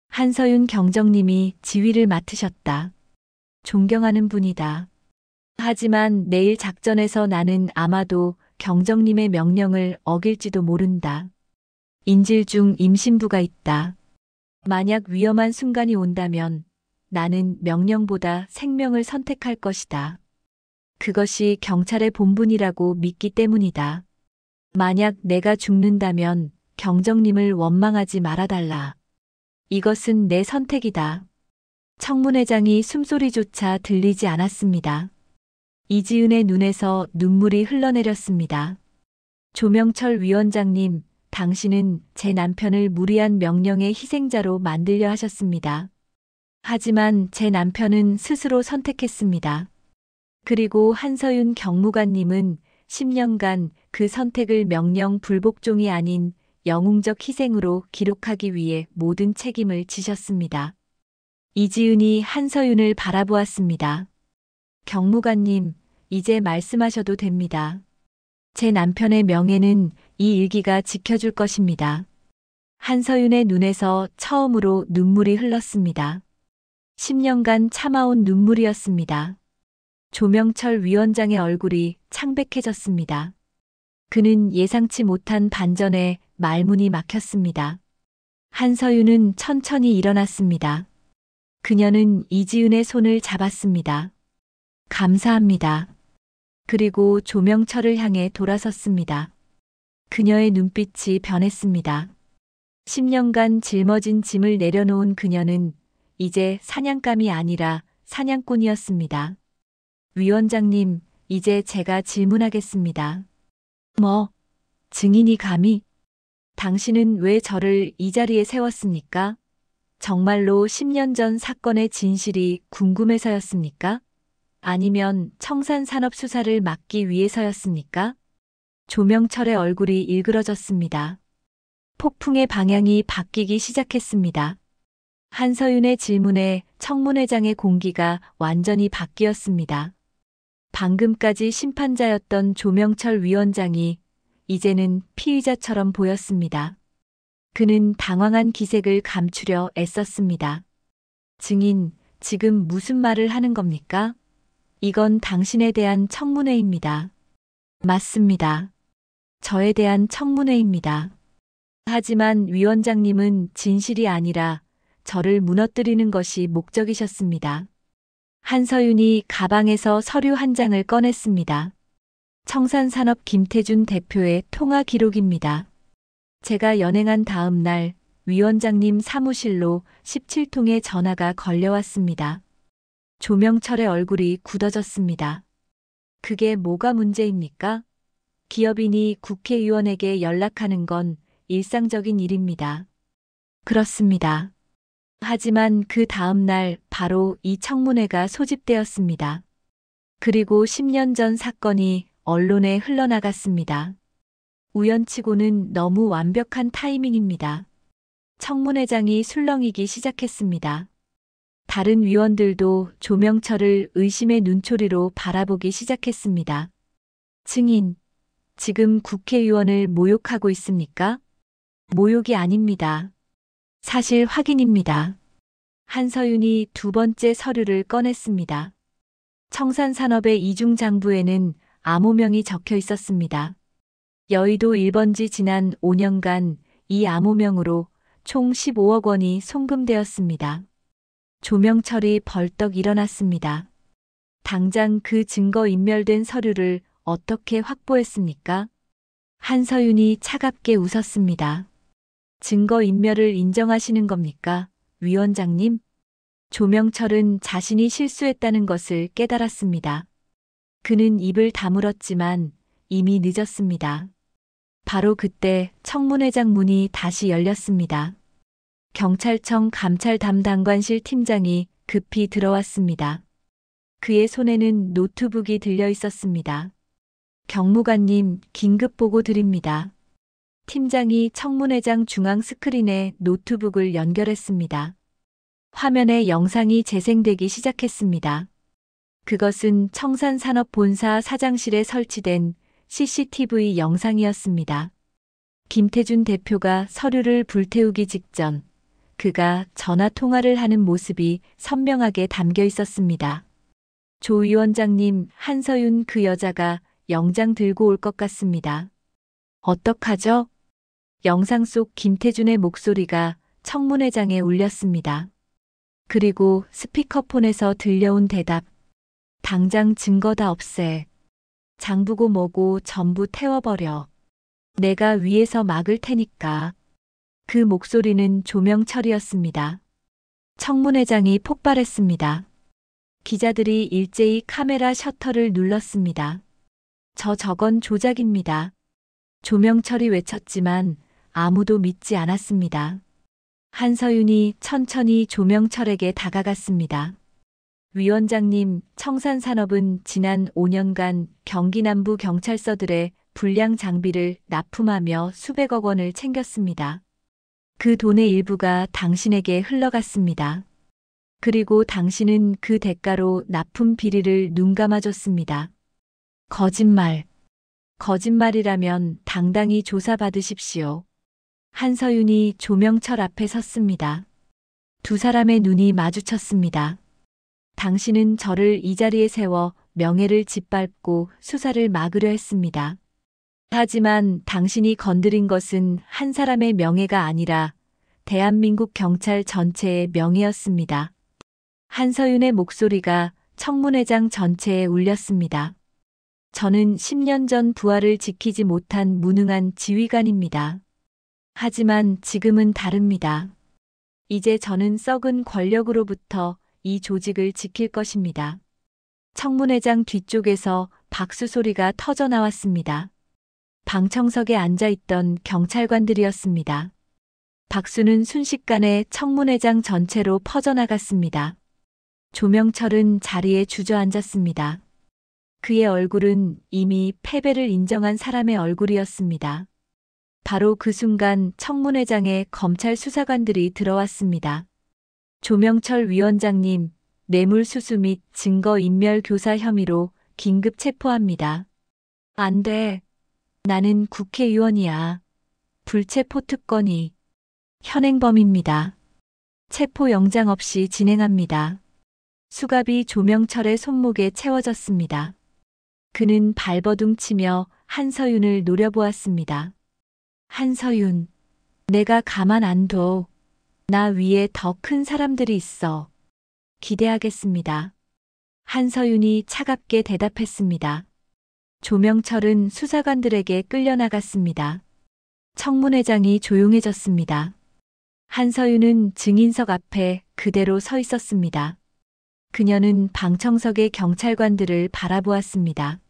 한서윤 경정님이 지휘를 맡으셨다. 존경하는 분이다. 하지만 내일 작전에서 나는 아마도 경정님의 명령을 어길지도 모른다. 인질 중 임신부가 있다. 만약 위험한 순간이 온다면 나는 명령보다 생명을 선택할 것이다. 그것이 경찰의 본분이라고 믿기 때문이다. 만약 내가 죽는다면 경정님을 원망하지 말아달라. 이것은 내 선택이다. 청문회장이 숨소리조차 들리지 않았습니다. 이지은의 눈에서 눈물이 흘러내렸습니다. 조명철 위원장님, 당신은 제 남편을 무리한 명령의 희생자로 만들려 하셨습니다. 하지만 제 남편은 스스로 선택했습니다. 그리고 한서윤 경무관님은 10년간 그 선택을 명령 불복종이 아닌 영웅적 희생으로 기록하기 위해 모든 책임을 지셨습니다. 이지은이 한서윤을 바라보았습니다. 경무관님, 이제 말씀하셔도 됩니다. 제 남편의 명예는 이 일기가 지켜줄 것입니다. 한서윤의 눈에서 처음으로 눈물이 흘렀습니다. 10년간 참아온 눈물이었습니다. 조명철 위원장의 얼굴이 창백해졌습니다. 그는 예상치 못한 반전에 말문이 막혔습니다. 한서윤은 천천히 일어났습니다. 그녀는 이지은의 손을 잡았습니다. 감사합니다. 그리고 조명철을 향해 돌아섰습니다. 그녀의 눈빛이 변했습니다. 10년간 짊어진 짐을 내려놓은 그녀는 이제 사냥감이 아니라 사냥꾼이었습니다. 위원장님, 이제 제가 질문하겠습니다. 증인이 감히? 당신은 왜 저를 이 자리에 세웠습니까? 정말로 10년 전 사건의 진실이 궁금해서였습니까? 아니면 청산산업 수사를 막기 위해서였습니까? 조명철의 얼굴이 일그러졌습니다. 폭풍의 방향이 바뀌기 시작했습니다. 한서윤의 질문에 청문회장의 공기가 완전히 바뀌었습니다. 방금까지 심판자였던 조명철 위원장이 이제는 피의자처럼 보였습니다. 그는 당황한 기색을 감추려 애썼습니다. 증인, 지금 무슨 말을 하는 겁니까? 이건 당신에 대한 청문회입니다. 맞습니다. 저에 대한 청문회입니다. 하지만 위원장님은 진실이 아니라 저를 무너뜨리는 것이 목적이셨습니다. 한서윤이 가방에서 서류 한 장을 꺼냈습니다. 청산산업 김태준 대표의 통화 기록입니다. 제가 연행한 다음 날 위원장님 사무실로 17통의 전화가 걸려왔습니다. 조명철의 얼굴이 굳어졌습니다. 그게 뭐가 문제입니까? 기업인이 국회의원에게 연락하는 건 일상적인 일입니다. 그렇습니다. 하지만 그 다음 날 바로 이 청문회가 소집되었습니다. 그리고 10년 전 사건이 언론에 흘러나갔습니다. 우연치고는 너무 완벽한 타이밍입니다. 청문회장이 술렁이기 시작했습니다. 다른 위원들도 조명철을 의심의 눈초리로 바라보기 시작했습니다. 증인, 지금 국회의원을 모욕하고 있습니까? 모욕이 아닙니다. 사실 확인입니다. 한서윤이 두 번째 서류를 꺼냈습니다. 청산산업의 이중장부에는 암호명이 적혀 있었습니다. 여의도 1번지 지난 5년간 이 암호명으로 총 15억 원이 송금되었습니다. 조명철이 벌떡 일어났습니다. 당장 그 증거 인멸된 서류를 어떻게 확보했습니까? 한서윤이 차갑게 웃었습니다. 증거 인멸을 인정하시는 겁니까, 위원장님? 조명철은 자신이 실수했다는 것을 깨달았습니다. 그는 입을 다물었지만 이미 늦었습니다. 바로 그때 청문회장 문이 다시 열렸습니다. 경찰청 감찰 담당관실 팀장이 급히 들어왔습니다. 그의 손에는 노트북이 들려 있었습니다. 경무관님, 긴급 보고 드립니다. 팀장이 청문회장 중앙 스크린에 노트북을 연결했습니다. 화면에 영상이 재생되기 시작했습니다. 그것은 청산산업본사 사장실에 설치된 CCTV 영상이었습니다. 김태준 대표가 서류를 불태우기 직전 그가 전화 통화를 하는 모습이 선명하게 담겨 있었습니다. 조 위원장님, 한서윤 그 여자가 영장 들고 올 것 같습니다. 어떡하죠? 영상 속 김태준의 목소리가 청문회장에 울렸습니다. 그리고 스피커폰에서 들려온 대답. 당장 증거 다 없애. 장부고 뭐고 전부 태워버려. 내가 위에서 막을 테니까. 그 목소리는 조명철이었습니다. 청문회장이 폭발했습니다. 기자들이 일제히 카메라 셔터를 눌렀습니다. 저건 조작입니다. 조명철이 외쳤지만 아무도 믿지 않았습니다. 한서윤이 천천히 조명철에게 다가갔습니다. 위원장님, 청산산업은 지난 5년간 경기 남부 경찰서들의 불량 장비를 납품하며 수백억 원을 챙겼습니다. 그 돈의 일부가 당신에게 흘러갔습니다. 그리고 당신은 그 대가로 납품 비리를 눈감아줬습니다. 거짓말. 거짓말이라면 당당히 조사받으십시오. 한서윤이 조명철 앞에 섰습니다. 두 사람의 눈이 마주쳤습니다. 당신은 저를 이 자리에 세워 명예를 짓밟고 수사를 막으려 했습니다. 하지만 당신이 건드린 것은 한 사람의 명예가 아니라 대한민국 경찰 전체의 명예였습니다. 한서윤의 목소리가 청문회장 전체에 울렸습니다. 저는 10년 전 부하를 지키지 못한 무능한 지휘관입니다. 하지만 지금은 다릅니다. 이제 저는 썩은 권력으로부터 이 조직을 지킬 것입니다. 청문회장 뒤쪽에서 박수 소리가 터져 나왔습니다. 방청석에 앉아있던 경찰관들이었습니다. 박수는 순식간에 청문회장 전체로 퍼져나갔습니다. 조명철은 자리에 주저앉았습니다. 그의 얼굴은 이미 패배를 인정한 사람의 얼굴이었습니다. 바로 그 순간 청문회장에 검찰 수사관들이 들어왔습니다. 조명철 위원장님, 뇌물수수 및 증거인멸 교사 혐의로 긴급 체포합니다. 안 돼. 나는 국회의원이야. 불체포 특권이 현행범입니다. 체포영장 없이 진행합니다. 수갑이 조명철의 손목에 채워졌습니다. 그는 발버둥 치며 한서윤을 노려보았습니다. 한서윤, 내가 가만 안 둬. 나 위에 더 큰 사람들이 있어. 기대하겠습니다. 한서윤이 차갑게 대답했습니다. 조명철은 수사관들에게 끌려나갔습니다. 청문회장이 조용해졌습니다. 한서윤은 증인석 앞에 그대로 서 있었습니다. 그녀는 방청석의 경찰관들을 바라보았습니다.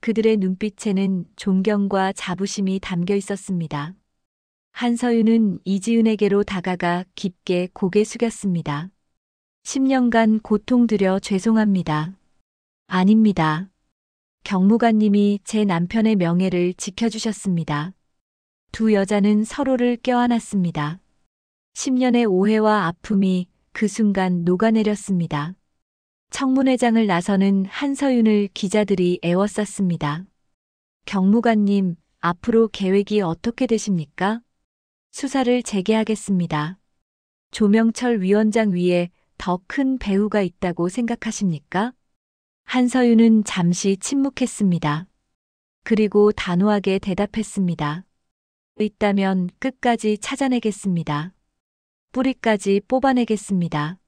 그들의 눈빛에는 존경과 자부심이 담겨 있었습니다. 한서윤은 이지은에게로 다가가 깊게 고개 숙였습니다. 10년간 고통드려 죄송합니다. 아닙니다. 경무관님이 제 남편의 명예를 지켜주셨습니다. 두 여자는 서로를 껴안았습니다. 10년의 오해와 아픔이 그 순간 녹아내렸습니다. 청문회장을 나서는 한서윤을 기자들이 에워쌌습니다. 경무관님, 앞으로 계획이 어떻게 되십니까? 수사를 재개하겠습니다. 조명철 위원장 위에 더 큰 배후가 있다고 생각하십니까? 한서윤은 잠시 침묵했습니다. 그리고 단호하게 대답했습니다. 있다면 끝까지 찾아내겠습니다. 뿌리까지 뽑아내겠습니다.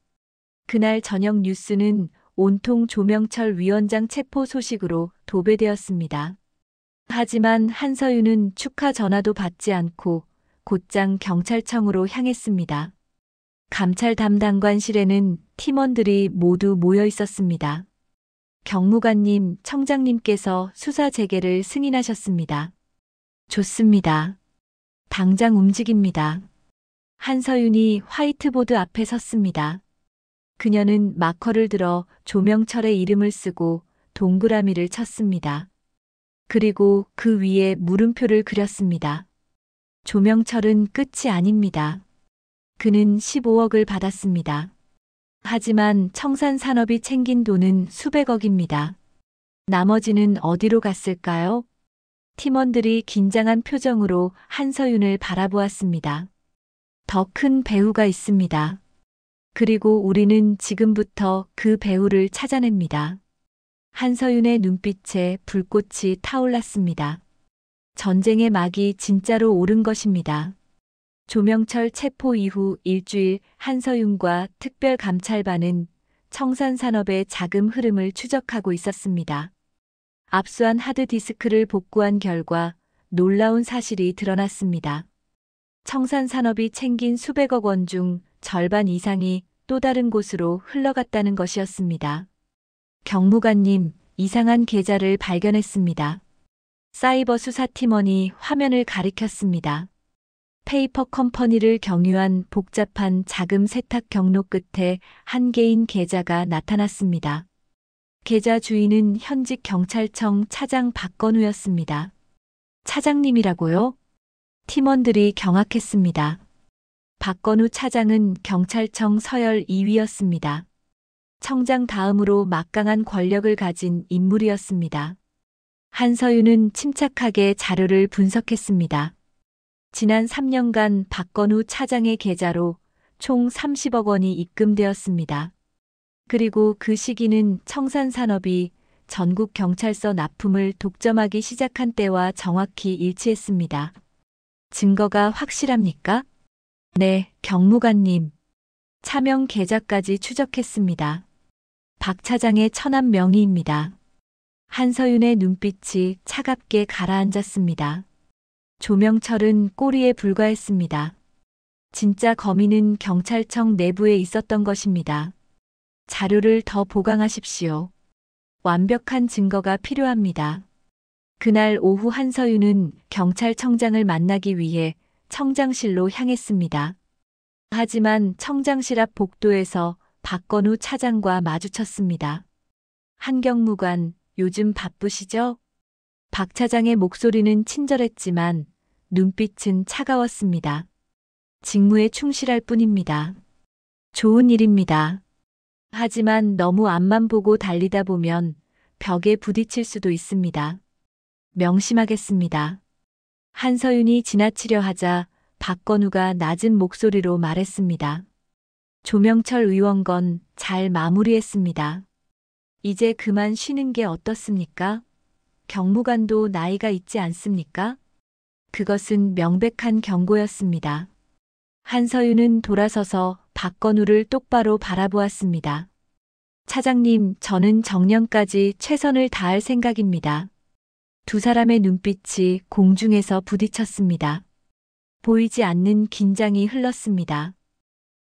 그날 저녁 뉴스는 온통 조명철 위원장 체포 소식으로 도배되었습니다. 하지만 한서윤은 축하 전화도 받지 않고 곧장 경찰청으로 향했습니다. 감찰 담당관실에는 팀원들이 모두 모여 있었습니다. 경무관님, 청장님께서 수사 재개를 승인하셨습니다. 좋습니다. 당장 움직입니다. 한서윤이 화이트보드 앞에 섰습니다. 그녀는 마커를 들어 조명철의 이름을 쓰고 동그라미를 쳤습니다. 그리고 그 위에 물음표를 그렸습니다. 조명철은 끝이 아닙니다. 그는 15억을 받았습니다. 하지만 청산산업이 챙긴 돈은 수백억입니다. 나머지는 어디로 갔을까요? 팀원들이 긴장한 표정으로 한서윤을 바라보았습니다. 더 큰 배후가 있습니다. 그리고 우리는 지금부터 그 배후를 찾아냅니다. 한서윤의 눈빛에 불꽃이 타올랐습니다. 전쟁의 막이 진짜로 오른 것입니다. 조명철 체포 이후 일주일 한서윤과 특별감찰반은 청산산업의 자금 흐름을 추적하고 있었습니다. 압수한 하드디스크를 복구한 결과 놀라운 사실이 드러났습니다. 청산산업이 챙긴 수백억 원 중 절반 이상이 또 다른 곳으로 흘러갔다는 것이었습니다. 경무관님, 이상한 계좌를 발견했습니다. 사이버 수사팀원이 화면을 가리켰습니다. 페이퍼 컴퍼니를 경유한 복잡한 자금 세탁 경로 끝에 한 개인 계좌가 나타났습니다. 계좌 주인은 현직 경찰청 차장 박건우였습니다. 차장님이라고요? 팀원들이 경악했습니다. 박건우 차장은 경찰청 서열 2위였습니다. 청장 다음으로 막강한 권력을 가진 인물이었습니다. 한서윤은 침착하게 자료를 분석했습니다. 지난 3년간 박건우 차장의 계좌로 총 30억 원이 입금되었습니다. 그리고 그 시기는 청산산업이 전국 경찰서 납품을 독점하기 시작한 때와 정확히 일치했습니다. 증거가 확실합니까? 네, 경무관님. 차명 계좌까지 추적했습니다. 박 차장의 천함 명의입니다. 한서윤의 눈빛이 차갑게 가라앉았습니다. 조명철은 꼬리에 불과했습니다. 진짜 거미는 경찰청 내부에 있었던 것입니다. 자료를 더 보강하십시오. 완벽한 증거가 필요합니다. 그날 오후 한서윤은 경찰청장을 만나기 위해 청장실로 향했습니다. 하지만 청장실 앞 복도에서 박건우 차장과 마주쳤습니다. 한경무관, 요즘 바쁘시죠? 박 차장의 목소리는 친절했지만 눈빛은 차가웠습니다. 직무에 충실할 뿐입니다. 좋은 일입니다. 하지만 너무 앞만 보고 달리다 보면 벽에 부딪힐 수도 있습니다. 명심하겠습니다. 한서윤이 지나치려 하자 박건우가 낮은 목소리로 말했습니다. 조명철 의원건 잘 마무리했습니다. 이제 그만 쉬는 게 어떻습니까? 경무관도 나이가 있지 않습니까? 그것은 명백한 경고였습니다. 한서윤은 돌아서서 박건우를 똑바로 바라보았습니다. 차장님, 저는 정년까지 최선을 다할 생각입니다. 두 사람의 눈빛이 공중에서 부딪혔습니다. 보이지 않는 긴장이 흘렀습니다.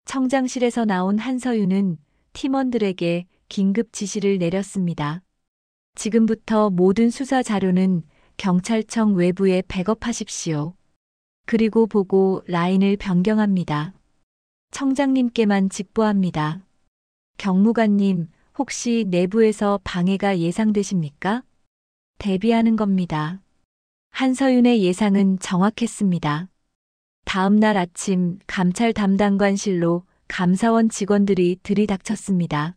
청장실에서 나온 한서윤은 팀원들에게 긴급 지시를 내렸습니다. 지금부터 모든 수사 자료는 경찰청 외부에 백업하십시오. 그리고 보고 라인을 변경합니다. 청장님께만 직보합니다. 경무관님, 혹시 내부에서 방해가 예상되십니까? 대비하는 겁니다. 한서윤의 예상은 정확했습니다. 다음 날 아침 감찰 담당관실로 감사원 직원들이 들이닥쳤습니다.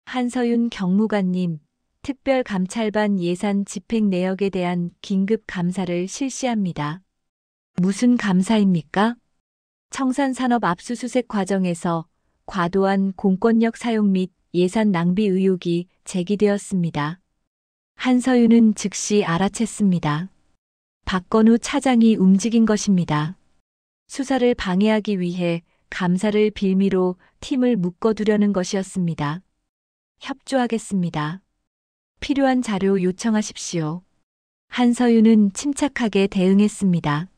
한서윤 경무관님, 특별감찰반 예산 집행 내역에 대한 긴급 감사를 실시합니다. 무슨 감사입니까? 청산산업 압수수색 과정에서 과도한 공권력 사용 및 예산 낭비 의혹이 제기되었습니다. 한서윤은 즉시 알아챘습니다. 박건우 차장이 움직인 것입니다. 수사를 방해하기 위해 감사를 빌미로 팀을 묶어두려는 것이었습니다. 협조하겠습니다. 필요한 자료 요청하십시오. 한서윤은 침착하게 대응했습니다.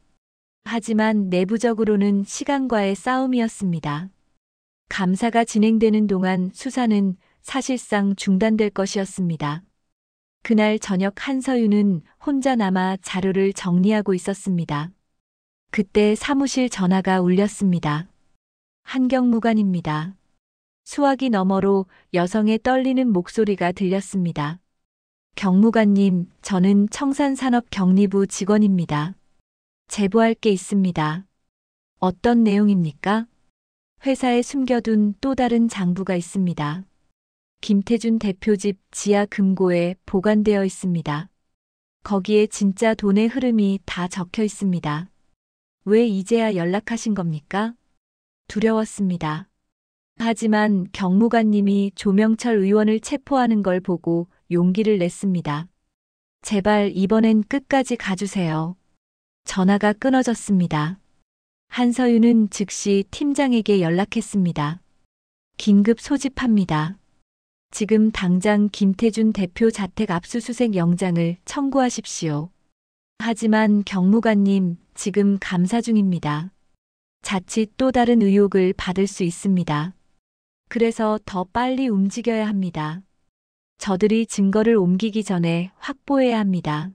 하지만 내부적으로는 시간과의 싸움이었습니다. 감사가 진행되는 동안 수사는 사실상 중단될 것이었습니다. 그날 저녁 한서윤은 혼자 남아 자료를 정리하고 있었습니다. 그때 사무실 전화가 울렸습니다. 한경무관입니다. 수화기 너머로 여성의 떨리는 목소리가 들렸습니다. 경무관님, 저는 청산산업경리부 직원입니다. 제보할 게 있습니다. 어떤 내용입니까? 회사에 숨겨둔 또 다른 장부가 있습니다. 김태준 대표 집 지하 금고에 보관되어 있습니다. 거기에 진짜 돈의 흐름이 다 적혀 있습니다. 왜 이제야 연락하신 겁니까? 두려웠습니다. 하지만 경무관님이 조명철 의원을 체포하는 걸 보고 용기를 냈습니다. 제발 이번엔 끝까지 가주세요. 전화가 끊어졌습니다. 한서윤은 즉시 팀장에게 연락했습니다. 긴급 소집합니다. 지금 당장 김태준 대표 자택 압수수색 영장을 청구하십시오. 하지만 경무관님, 지금 감사 중입니다. 자칫 또 다른 의혹을 받을 수 있습니다. 그래서 더 빨리 움직여야 합니다. 저들이 증거를 옮기기 전에 확보해야 합니다.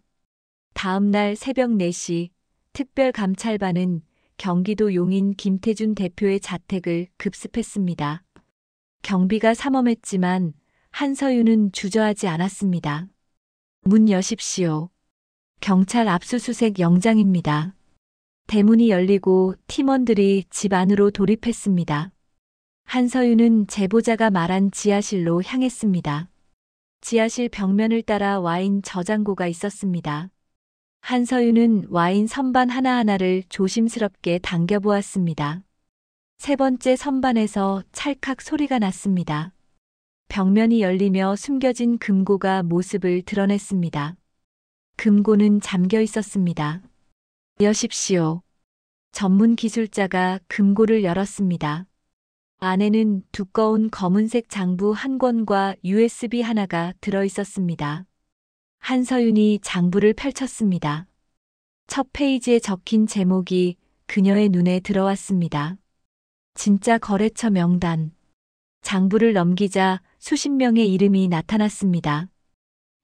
다음 날 새벽 4시 특별감찰반은 경기도 용인 김태준 대표의 자택을 급습했습니다. 경비가 삼엄했지만 한서윤은 주저하지 않았습니다. 문 여십시오. 경찰 압수수색 영장입니다. 대문이 열리고 팀원들이 집 안으로 돌입했습니다. 한서윤은 제보자가 말한 지하실로 향했습니다. 지하실 벽면을 따라 와인 저장고가 있었습니다. 한서윤은 와인 선반 하나하나를 조심스럽게 당겨보았습니다. 세 번째 선반에서 찰칵 소리가 났습니다. 벽면이 열리며 숨겨진 금고가 모습을 드러냈습니다. 금고는 잠겨 있었습니다. 여십시오. 전문 기술자가 금고를 열었습니다. 안에는 두꺼운 검은색 장부 한 권과 USB 하나가 들어 있었습니다. 한서윤이 장부를 펼쳤습니다. 첫 페이지에 적힌 제목이 그녀의 눈에 들어왔습니다. 진짜 거래처 명단. 장부를 넘기자 수십 명의 이름이 나타났습니다.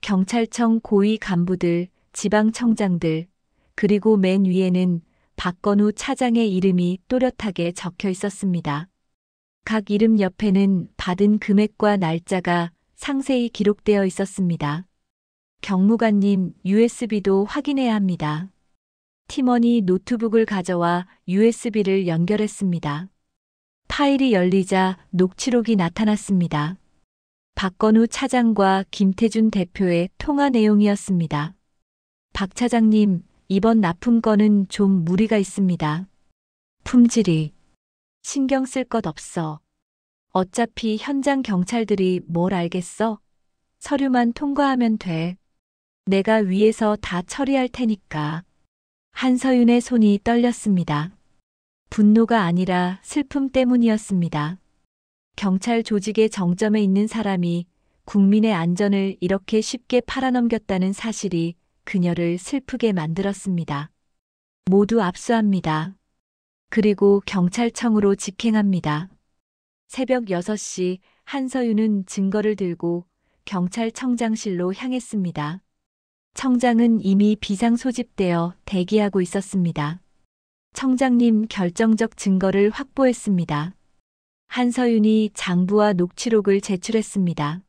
경찰청 고위 간부들, 지방청장들, 그리고 맨 위에는 박건우 차장의 이름이 또렷하게 적혀 있었습니다. 각 이름 옆에는 받은 금액과 날짜가 상세히 기록되어 있었습니다. 경무관님, USB도 확인해야 합니다. 팀원이 노트북을 가져와 USB를 연결했습니다. 파일이 열리자 녹취록이 나타났습니다. 박건우 차장과 김태준 대표의 통화 내용이었습니다. 박 차장님, 이번 납품 건은 좀 무리가 있습니다. 품질이. 신경 쓸 것 없어. 어차피 현장 경찰들이 뭘 알겠어? 서류만 통과하면 돼. 내가 위에서 다 처리할 테니까. 한서윤의 손이 떨렸습니다. 분노가 아니라 슬픔 때문이었습니다. 경찰 조직의 정점에 있는 사람이 국민의 안전을 이렇게 쉽게 팔아넘겼다는 사실이 그녀를 슬프게 만들었습니다. 모두 압수합니다. 그리고 경찰청으로 직행합니다. 새벽 6시 한서윤은 증거를 들고 경찰청장실로 향했습니다. 청장은 이미 비상 소집되어 대기하고 있었습니다. 청장님, 결정적 증거를 확보했습니다. 한서윤이 장부와 녹취록을 제출했습니다.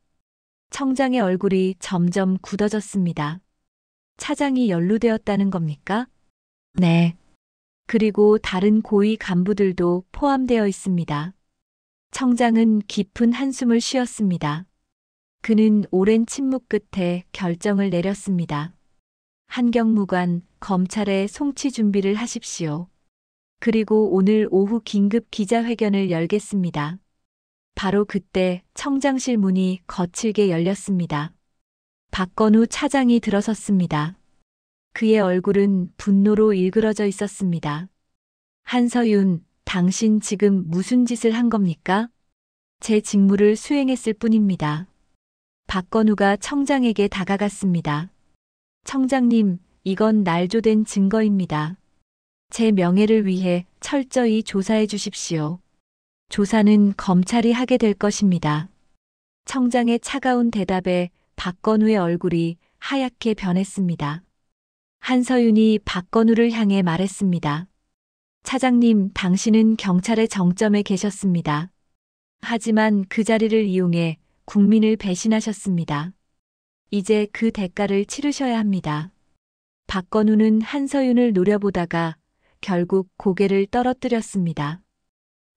청장의 얼굴이 점점 굳어졌습니다. 차장이 연루되었다는 겁니까? 네. 그리고 다른 고위 간부들도 포함되어 있습니다. 청장은 깊은 한숨을 쉬었습니다. 그는 오랜 침묵 끝에 결정을 내렸습니다. 한경무관, 검찰에 송치 준비를 하십시오. 그리고 오늘 오후 긴급 기자회견을 열겠습니다. 바로 그때 청장실 문이 거칠게 열렸습니다. 박건우 차장이 들어섰습니다. 그의 얼굴은 분노로 일그러져 있었습니다. 한서윤, 당신 지금 무슨 짓을 한 겁니까? 제 직무를 수행했을 뿐입니다. 박건우가 청장에게 다가갔습니다. 청장님, 이건 날조된 증거입니다. 제 명예를 위해 철저히 조사해 주십시오. 조사는 검찰이 하게 될 것입니다. 청장의 차가운 대답에 박건우의 얼굴이 하얗게 변했습니다. 한서윤이 박건우를 향해 말했습니다. 차장님, 당신은 경찰의 정점에 계셨습니다. 하지만 그 자리를 이용해 국민을 배신하셨습니다. 이제 그 대가를 치르셔야 합니다. 박건우는 한서윤을 노려보다가 결국 고개를 떨어뜨렸습니다.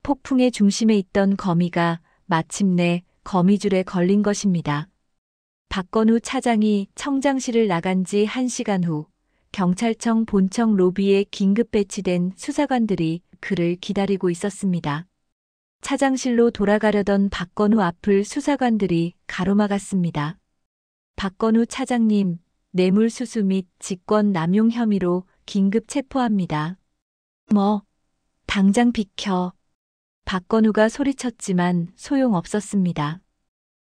폭풍의 중심에 있던 거미가 마침내 거미줄에 걸린 것입니다. 박건우 차장이 청장실을 나간 지 1시간 후 경찰청 본청 로비에 긴급 배치된 수사관들이 그를 기다리고 있었습니다. 차장실로 돌아가려던 박건우 앞을 수사관들이 가로막았습니다. 박건우 차장님, 뇌물수수 및 직권 남용 혐의로 긴급 체포합니다. 뭐, 당장 비켜. 박건우가 소리쳤지만 소용없었습니다.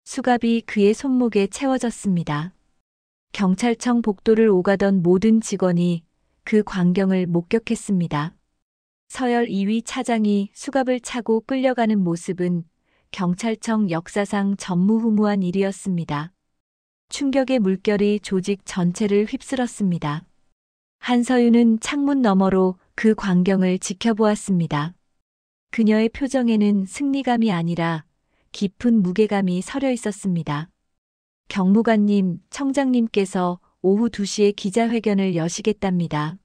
수갑이 그의 손목에 채워졌습니다. 경찰청 복도를 오가던 모든 직원이 그 광경을 목격했습니다. 서열 2위 차장이 수갑을 차고 끌려가는 모습은 경찰청 역사상 전무후무한 일이었습니다. 충격의 물결이 조직 전체를 휩쓸었습니다. 한서윤은 창문 너머로 그 광경을 지켜보았습니다. 그녀의 표정에는 승리감이 아니라 깊은 무게감이 서려 있었습니다. 경무관님, 청장님께서 오후 2시에 기자회견을 여시겠답니다.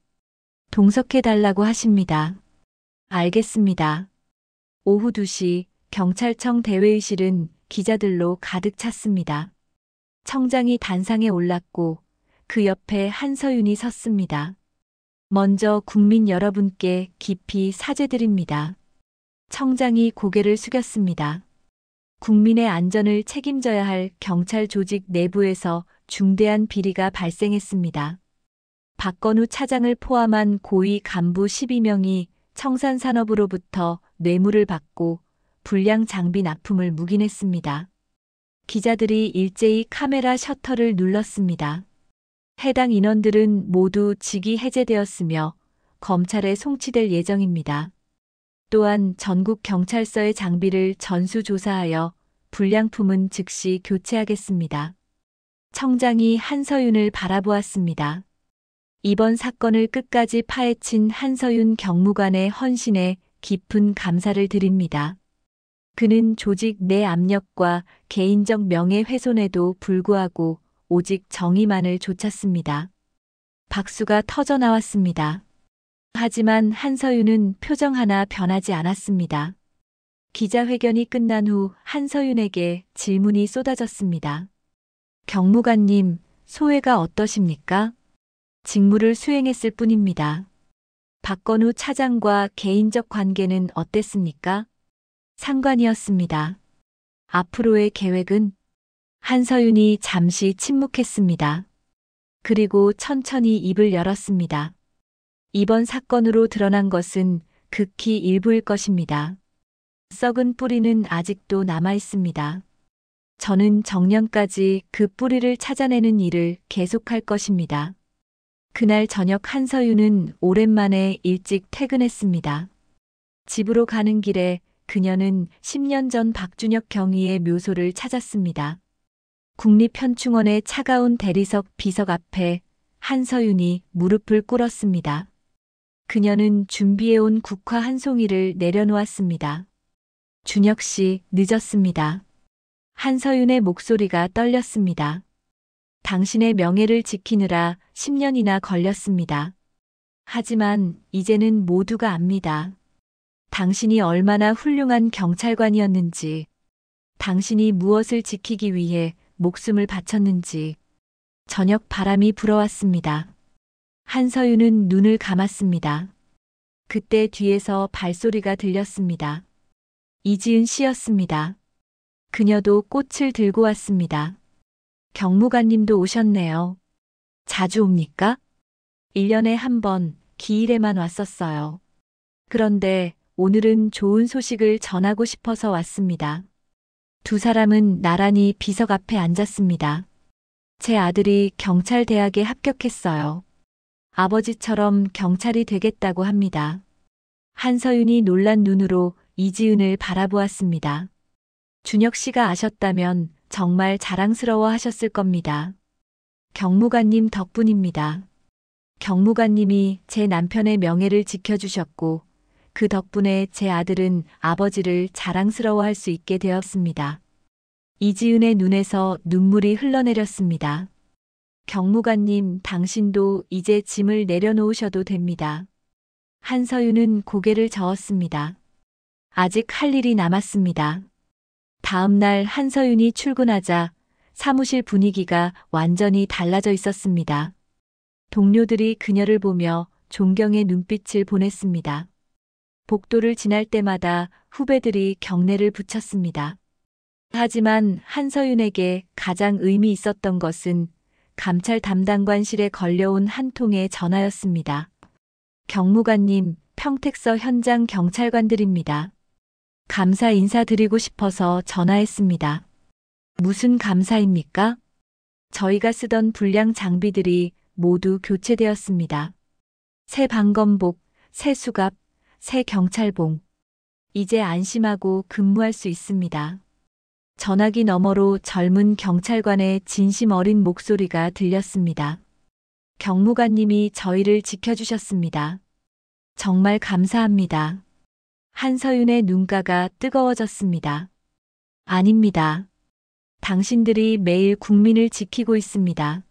동석해달라고 하십니다. 알겠습니다. 오후 2시 경찰청 대회의실은 기자들로 가득 찼습니다. 청장이 단상에 올랐고 그 옆에 한서윤이 섰습니다. 먼저 국민 여러분께 깊이 사죄드립니다. 청장이 고개를 숙였습니다. 국민의 안전을 책임져야 할 경찰 조직 내부에서 중대한 비리가 발생했습니다. 박건우 차장을 포함한 고위 간부 12명이 청산산업으로부터 뇌물을 받고 불량 장비 납품을 묵인했습니다. 기자들이 일제히 카메라 셔터를 눌렀습니다. 해당 인원들은 모두 직위 해제되었으며 검찰에 송치될 예정입니다. 또한 전국 경찰서의 장비를 전수조사하여 불량품은 즉시 교체하겠습니다. 청장이 한서윤을 바라보았습니다. 이번 사건을 끝까지 파헤친 한서윤 경무관의 헌신에 깊은 감사를 드립니다. 그는 조직 내 압력과 개인적 명예훼손에도 불구하고 오직 정의만을 좇았습니다. 박수가 터져 나왔습니다. 하지만 한서윤은 표정 하나 변하지 않았습니다. 기자회견이 끝난 후 한서윤에게 질문이 쏟아졌습니다. 경무관님, 소회가 어떠십니까? 직무를 수행했을 뿐입니다. 박건우 차장과 개인적 관계는 어땠습니까? 상관이었습니다. 앞으로의 계획은? 한서윤이 잠시 침묵했습니다. 그리고 천천히 입을 열었습니다. 이번 사건으로 드러난 것은 극히 일부일 것입니다. 썩은 뿌리는 아직도 남아 있습니다. 저는 정년까지 그 뿌리를 찾아내는 일을 계속할 것입니다. 그날 저녁 한서윤은 오랜만에 일찍 퇴근했습니다. 집으로 가는 길에 그녀는 10년 전 박준혁 경위의 묘소를 찾았습니다. 국립현충원의 차가운 대리석 비석 앞에 한서윤이 무릎을 꿇었습니다. 그녀는 준비해온 국화 한 송이를 내려놓았습니다. 준혁 씨, 늦었습니다. 한서윤의 목소리가 떨렸습니다. 당신의 명예를 지키느라 10년이나 걸렸습니다. 하지만 이제는 모두가 압니다. 당신이 얼마나 훌륭한 경찰관이었는지, 당신이 무엇을 지키기 위해 목숨을 바쳤는지. 저녁 바람이 불어왔습니다. 한서윤은 눈을 감았습니다. 그때 뒤에서 발소리가 들렸습니다. 이지은 씨였습니다. 그녀도 꽃을 들고 왔습니다. 경무관님도 오셨네요. 자주 옵니까? 1년에 한 번, 기일에만 왔었어요. 그런데 오늘은 좋은 소식을 전하고 싶어서 왔습니다. 두 사람은 나란히 비석 앞에 앉았습니다. 제 아들이 경찰대학에 합격했어요. 아버지처럼 경찰이 되겠다고 합니다. 한서윤이 놀란 눈으로 이지은을 바라보았습니다. 준혁 씨가 아셨다면 정말 자랑스러워 하셨을 겁니다. 경무관님 덕분입니다. 경무관님이 제 남편의 명예를 지켜주셨고 그 덕분에 제 아들은 아버지를 자랑스러워할 수 있게 되었습니다. 이지은의 눈에서 눈물이 흘러내렸습니다. 경무관님, 당신도 이제 짐을 내려놓으셔도 됩니다. 한서윤은 고개를 저었습니다. 아직 할 일이 남았습니다. 다음 날 한서윤이 출근하자 사무실 분위기가 완전히 달라져 있었습니다. 동료들이 그녀를 보며 존경의 눈빛을 보냈습니다. 복도를 지날 때마다 후배들이 경례를 붙였습니다. 하지만 한서윤에게 가장 의미 있었던 것은 감찰 담당관실에 걸려온 한 통의 전화였습니다. 경무관님, 평택서 현장 경찰관들입니다. 감사 인사드리고 싶어서 전화했습니다. 무슨 감사입니까? 저희가 쓰던 불량 장비들이 모두 교체되었습니다. 새 방검복, 새 수갑, 새 경찰봉. 이제 안심하고 근무할 수 있습니다. 전화기 너머로 젊은 경찰관의 진심 어린 목소리가 들렸습니다. 경무관님이 저희를 지켜주셨습니다. 정말 감사합니다. 한서윤의 눈가가 뜨거워졌습니다. 아닙니다. 당신들이 매일 국민을 지키고 있습니다.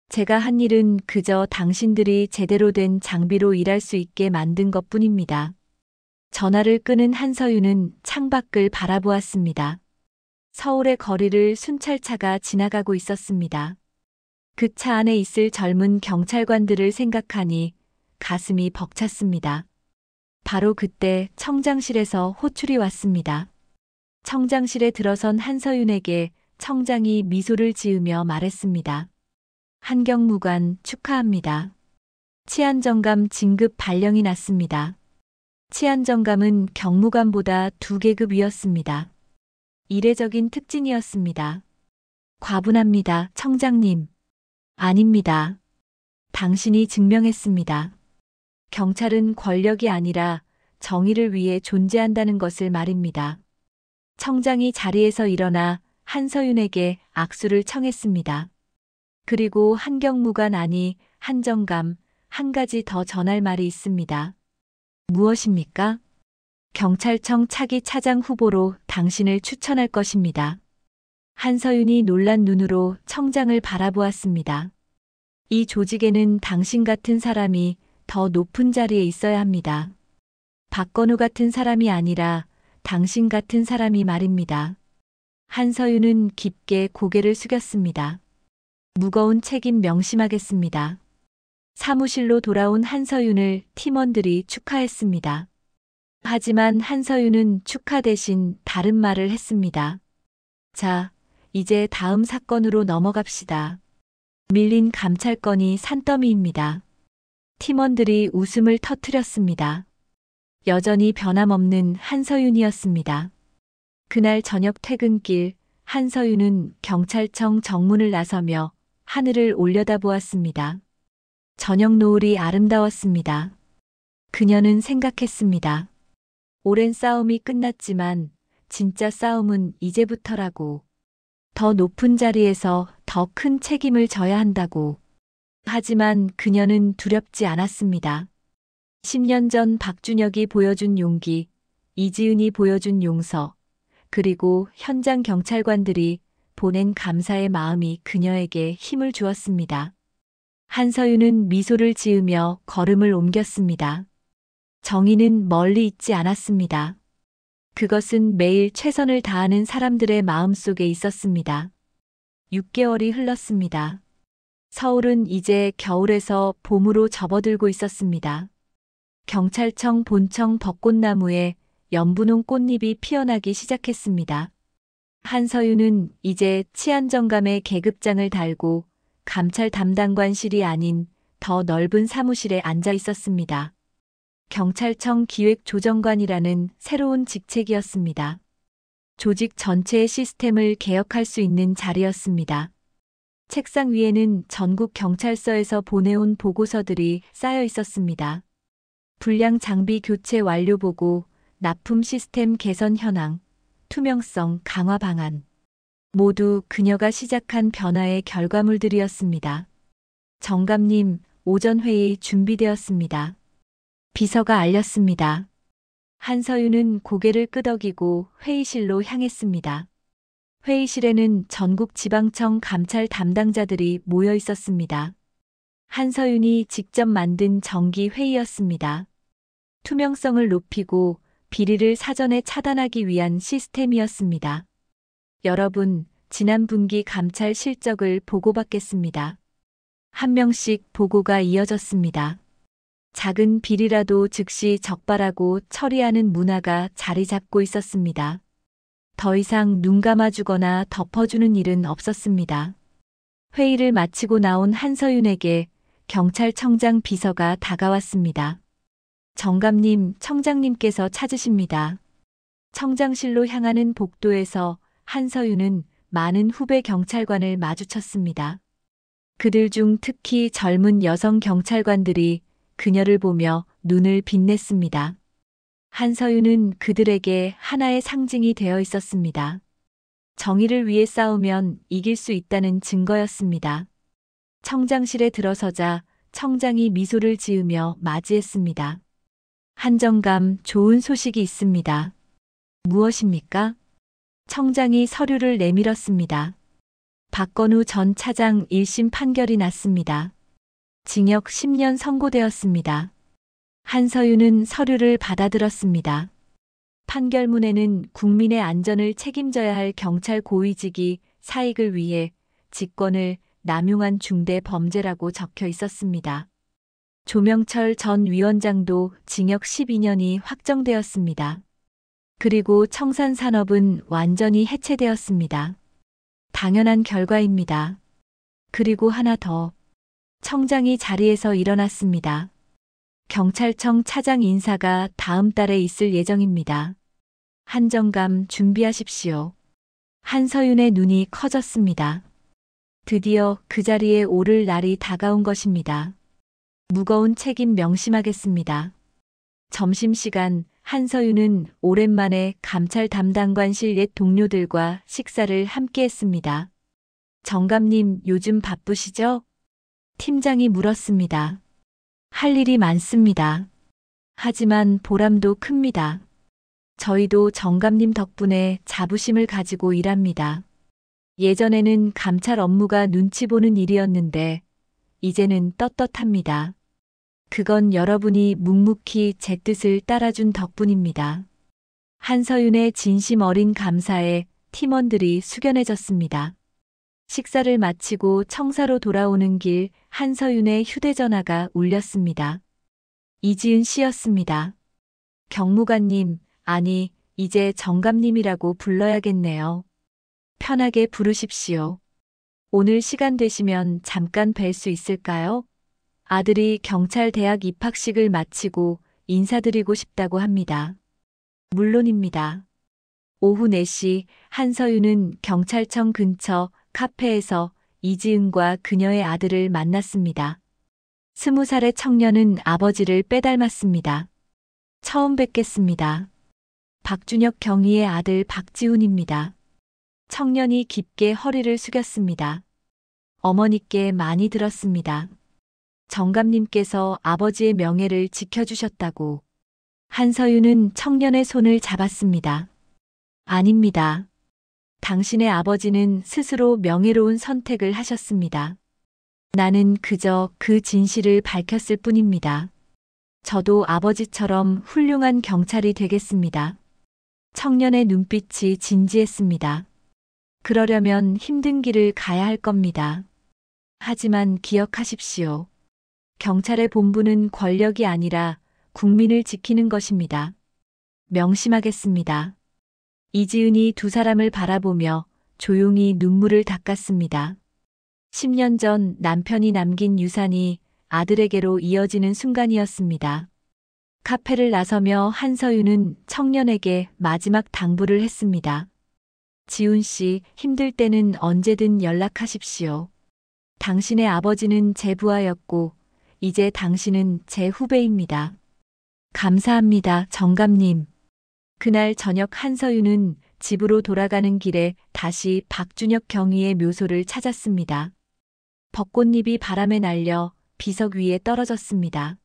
제가 한 일은 그저 당신들이 제대로 된 장비로 일할 수 있게 만든 것뿐입니다. 전화를 끊은 한서윤은 창밖을 바라보았습니다. 서울의 거리를 순찰차가 지나가고 있었습니다. 그 차 안에 있을 젊은 경찰관들을 생각하니 가슴이 벅찼습니다. 바로 그때 청장실에서 호출이 왔습니다. 청장실에 들어선 한서윤에게 청장이 미소를 지으며 말했습니다. 한경무관 축하합니다. 치안정감 진급 발령이 났습니다. 치안정감은 경무관보다 2계급 위였습니다. 이례적인 특진이었습니다. 과분합니다, 청장님. 아닙니다. 당신이 증명했습니다. 경찰은 권력이 아니라 정의를 위해 존재한다는 것을 말입니다. 청장이 자리에서 일어나 한서윤에게 악수를 청했습니다. 그리고 한경무관 아니 한정감, 한 가지 더 전할 말이 있습니다. 무엇입니까? 경찰청 차기 차장 후보로 당신을 추천할 것입니다. 한서윤이 놀란 눈으로 청장을 바라보았습니다. 이 조직에는 당신 같은 사람이 더 높은 자리에 있어야 합니다. 박건우 같은 사람이 아니라 당신 같은 사람이 말입니다. 한서윤은 깊게 고개를 숙였습니다. 무거운 책임 명심하겠습니다. 사무실로 돌아온 한서윤을 팀원들이 축하했습니다. 하지만 한서윤은 축하 대신 다른 말을 했습니다. 자, 이제 다음 사건으로 넘어갑시다. 밀린 감찰건이 산더미입니다. 팀원들이 웃음을 터뜨렸습니다. 여전히 변함없는 한서윤이었습니다. 그날 저녁 퇴근길 한서윤은 경찰청 정문을 나서며 하늘을 올려다보았습니다. 저녁 노을이 아름다웠습니다. 그녀는 생각했습니다. 오랜 싸움이 끝났지만 진짜 싸움은 이제부터라고. 더 높은 자리에서 더 큰 책임을 져야 한다고. 하지만 그녀는 두렵지 않았습니다. 10년 전 박준혁이 보여준 용기, 이지은이 보여준 용서, 그리고 현장 경찰관들이 보낸 감사의 마음이 그녀에게 힘을 주었습니다. 한서윤은 미소를 지으며 걸음을 옮겼습니다. 정의는 멀리 있지 않았습니다. 그것은 매일 최선을 다하는 사람들의 마음속에 있었습니다. 6개월이 흘렀습니다. 서울은 이제 겨울에서 봄으로 접어들고 있었습니다. 경찰청 본청 벚꽃나무에 연분홍 꽃잎이 피어나기 시작했습니다. 한서윤은 이제 치안정감의 계급장을 달고 감찰 담당관실이 아닌 더 넓은 사무실에 앉아 있었습니다. 경찰청 기획조정관이라는 새로운 직책이었습니다. 조직 전체의 시스템을 개혁할 수 있는 자리였습니다. 책상 위에는 전국 경찰서에서 보내온 보고서들이 쌓여 있었습니다. 불량 장비 교체 완료 보고, 납품 시스템 개선 현황, 투명성 강화 방안. 모두 그녀가 시작한 변화의 결과물들이었습니다. 정감님, 오전 회의 준비되었습니다. 비서가 알렸습니다. 한서윤은 고개를 끄덕이고 회의실로 향했습니다. 회의실에는 전국 지방청 감찰 담당자들이 모여 있었습니다. 한서윤이 직접 만든 정기 회의였습니다. 투명성을 높이고 비리를 사전에 차단하기 위한 시스템이었습니다. 여러분, 지난 분기 감찰 실적을 보고받겠습니다. 한 명씩 보고가 이어졌습니다. 작은 비리라도 즉시 적발하고 처리하는 문화가 자리 잡고 있었습니다. 더 이상 눈 감아주거나 덮어주는 일은 없었습니다. 회의를 마치고 나온 한서윤에게 경찰청장 비서가 다가왔습니다. 정감님, 청장님께서 찾으십니다. 청장실로 향하는 복도에서 한서윤은 많은 후배 경찰관을 마주쳤습니다. 그들 중 특히 젊은 여성 경찰관들이 그녀를 보며 눈을 빛냈습니다. 한서윤은 그들에게 하나의 상징이 되어 있었습니다. 정의를 위해 싸우면 이길 수 있다는 증거였습니다. 청장실에 들어서자 청장이 미소를 지으며 맞이했습니다. 한정감, 좋은 소식이 있습니다. 무엇입니까? 청장이 서류를 내밀었습니다. 박건우 전 차장 1심 판결이 났습니다. 징역 10년 선고되었습니다. 한서윤은 서류를 받아들었습니다. 판결문에는 국민의 안전을 책임져야 할 경찰 고위직이 사익을 위해 직권을 남용한 중대 범죄라고 적혀 있었습니다. 조명철 전 위원장도 징역 12년이 확정되었습니다. 그리고 청산산업은 완전히 해체되었습니다. 당연한 결과입니다. 그리고 하나 더. 청장이 자리에서 일어났습니다. 경찰청 차장 인사가 다음 달에 있을 예정입니다. 한정감 준비하십시오. 한서윤의 눈이 커졌습니다. 드디어 그 자리에 오를 날이 다가온 것입니다. 무거운 책임 명심하겠습니다. 점심시간 한서윤은 오랜만에 감찰 담당관실 옛 동료들과 식사를 함께 했습니다. 정감님, 요즘 바쁘시죠? 팀장이 물었습니다. 할 일이 많습니다. 하지만 보람도 큽니다. 저희도 정감님 덕분에 자부심을 가지고 일합니다. 예전에는 감찰 업무가 눈치 보는 일이었는데 이제는 떳떳합니다. 그건 여러분이 묵묵히 제 뜻을 따라준 덕분입니다. 한서윤의 진심 어린 감사에 팀원들이 숙연해졌습니다. 식사를 마치고 청사로 돌아오는 길 한서윤의 휴대전화가 울렸습니다. 이지은 씨였습니다. 경무관님, 아니, 이제 정감님이라고 불러야겠네요. 편하게 부르십시오. 오늘 시간 되시면 잠깐 뵐 수 있을까요? 아들이 경찰대학 입학식을 마치고 인사드리고 싶다고 합니다. 물론입니다. 오후 4시 한서윤은 경찰청 근처 카페에서 이지은과 그녀의 아들을 만났습니다. 20살의 청년은 아버지를 빼닮았습니다. 처음 뵙겠습니다. 박준혁 경위의 아들 박지훈입니다. 청년이 깊게 허리를 숙였습니다. 어머니께 많이 들었습니다. 정감님께서 아버지의 명예를 지켜주셨다고. 한서윤은 청년의 손을 잡았습니다. 아닙니다. 당신의 아버지는 스스로 명예로운 선택을 하셨습니다. 나는 그저 그 진실을 밝혔을 뿐입니다. 저도 아버지처럼 훌륭한 경찰이 되겠습니다. 청년의 눈빛이 진지했습니다. 그러려면 힘든 길을 가야 할 겁니다. 하지만 기억하십시오. 경찰의 본분은 권력이 아니라 국민을 지키는 것입니다. 명심하겠습니다. 이지은이 두 사람을 바라보며 조용히 눈물을 닦았습니다. 10년 전 남편이 남긴 유산이 아들에게로 이어지는 순간이었습니다. 카페를 나서며 한서윤은 청년에게 마지막 당부를 했습니다. 지훈 씨, 힘들 때는 언제든 연락하십시오. 당신의 아버지는 제 부하였고 이제 당신은 제 후배입니다. 감사합니다, 정감님. 그날 저녁 한서윤은 집으로 돌아가는 길에 다시 박준혁 경위의 묘소를 찾았습니다. 벚꽃잎이 바람에 날려 비석 위에 떨어졌습니다.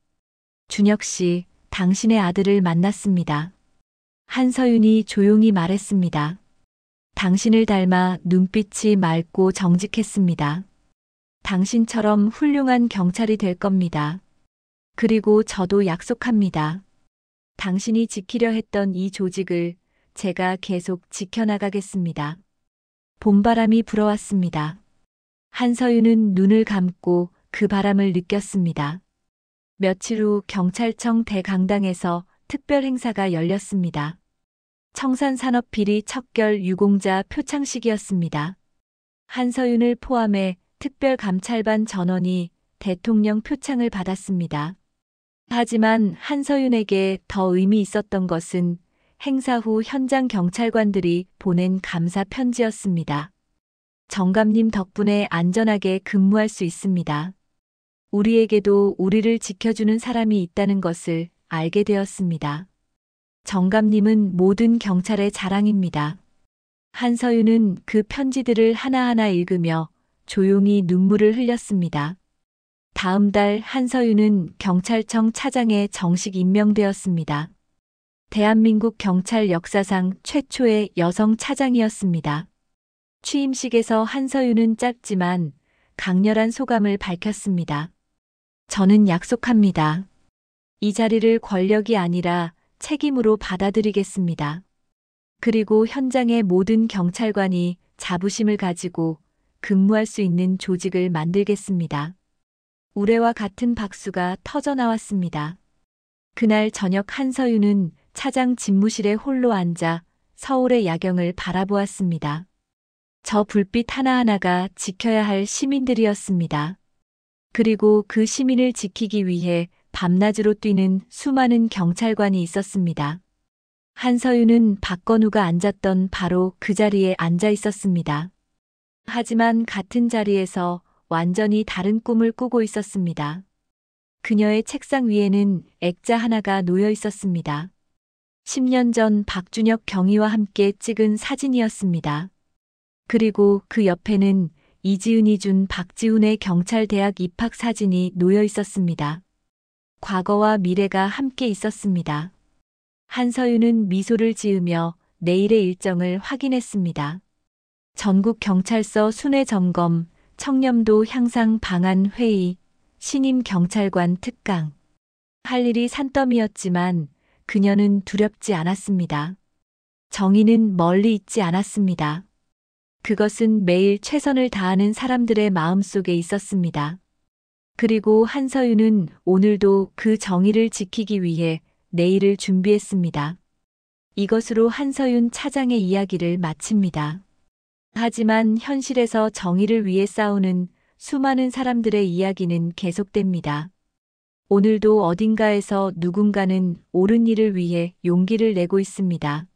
준혁 씨, 당신의 아들을 만났습니다. 한서윤이 조용히 말했습니다. 당신을 닮아 눈빛이 맑고 정직했습니다. 당신처럼 훌륭한 경찰이 될 겁니다. 그리고 저도 약속합니다. 당신이 지키려 했던 이 조직을 제가 계속 지켜나가겠습니다. 봄바람이 불어왔습니다. 한서윤은 눈을 감고 그 바람을 느꼈습니다. 며칠 후 경찰청 대강당에서 특별 행사가 열렸습니다. 청산산업비리 척결 유공자 표창식이었습니다. 한서윤을 포함해 특별감찰반 전원이 대통령 표창을 받았습니다. 하지만 한서윤에게 더 의미 있었던 것은 행사 후 현장 경찰관들이 보낸 감사 편지였습니다. 정감님 덕분에 안전하게 근무할 수 있습니다. 우리에게도 우리를 지켜주는 사람이 있다는 것을 알게 되었습니다. 정감님은 모든 경찰의 자랑입니다. 한서윤은 그 편지들을 하나하나 읽으며 조용히 눈물을 흘렸습니다. 다음 달 한서윤은 경찰청 차장에 정식 임명되었습니다. 대한민국 경찰 역사상 최초의 여성 차장이었습니다. 취임식에서 한서윤은 짧지만 강렬한 소감을 밝혔습니다. 저는 약속합니다. 이 자리를 권력이 아니라 책임으로 받아들이겠습니다. 그리고 현장의 모든 경찰관이 자부심을 가지고 근무할 수 있는 조직을 만들겠습니다. 우레와 같은 박수가 터져 나왔습니다. 그날 저녁 한서윤은 차장 집무실에 홀로 앉아 서울의 야경을 바라보았습니다. 저 불빛 하나하나가 지켜야 할 시민들이었습니다. 그리고 그 시민을 지키기 위해 밤낮으로 뛰는 수많은 경찰관이 있었습니다. 한서윤은 박건우가 앉았던 바로 그 자리에 앉아 있었습니다. 하지만 같은 자리에서 완전히 다른 꿈을 꾸고 있었습니다. 그녀의 책상 위에는 액자 하나가 놓여 있었습니다. 10년 전 박준혁 경위와 함께 찍은 사진이었습니다. 그리고 그 옆에는 이지은이 준 박지훈의 경찰대학 입학 사진이 놓여 있었습니다. 과거와 미래가 함께 있었습니다. 한서윤은 미소를 지으며 내일의 일정을 확인했습니다. 전국 경찰서 순회 점검, 청렴도 향상 방안 회의, 신임 경찰관 특강. 할 일이 산더미였지만 그녀는 두렵지 않았습니다. 정의는 멀리 있지 않았습니다. 그것은 매일 최선을 다하는 사람들의 마음속에 있었습니다. 그리고 한서윤은 오늘도 그 정의를 지키기 위해 내일을 준비했습니다. 이것으로 한서윤 차장의 이야기를 마칩니다. 하지만 현실에서 정의를 위해 싸우는 수많은 사람들의 이야기는 계속됩니다. 오늘도 어딘가에서 누군가는 옳은 일을 위해 용기를 내고 있습니다.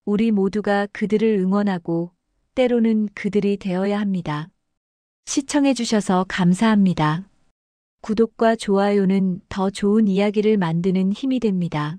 우리 모두가 그들을 응원하고 때로는 그들이 되어야 합니다. 시청해주셔서 감사합니다. 구독과 좋아요는 더 좋은 이야기를 만드는 힘이 됩니다.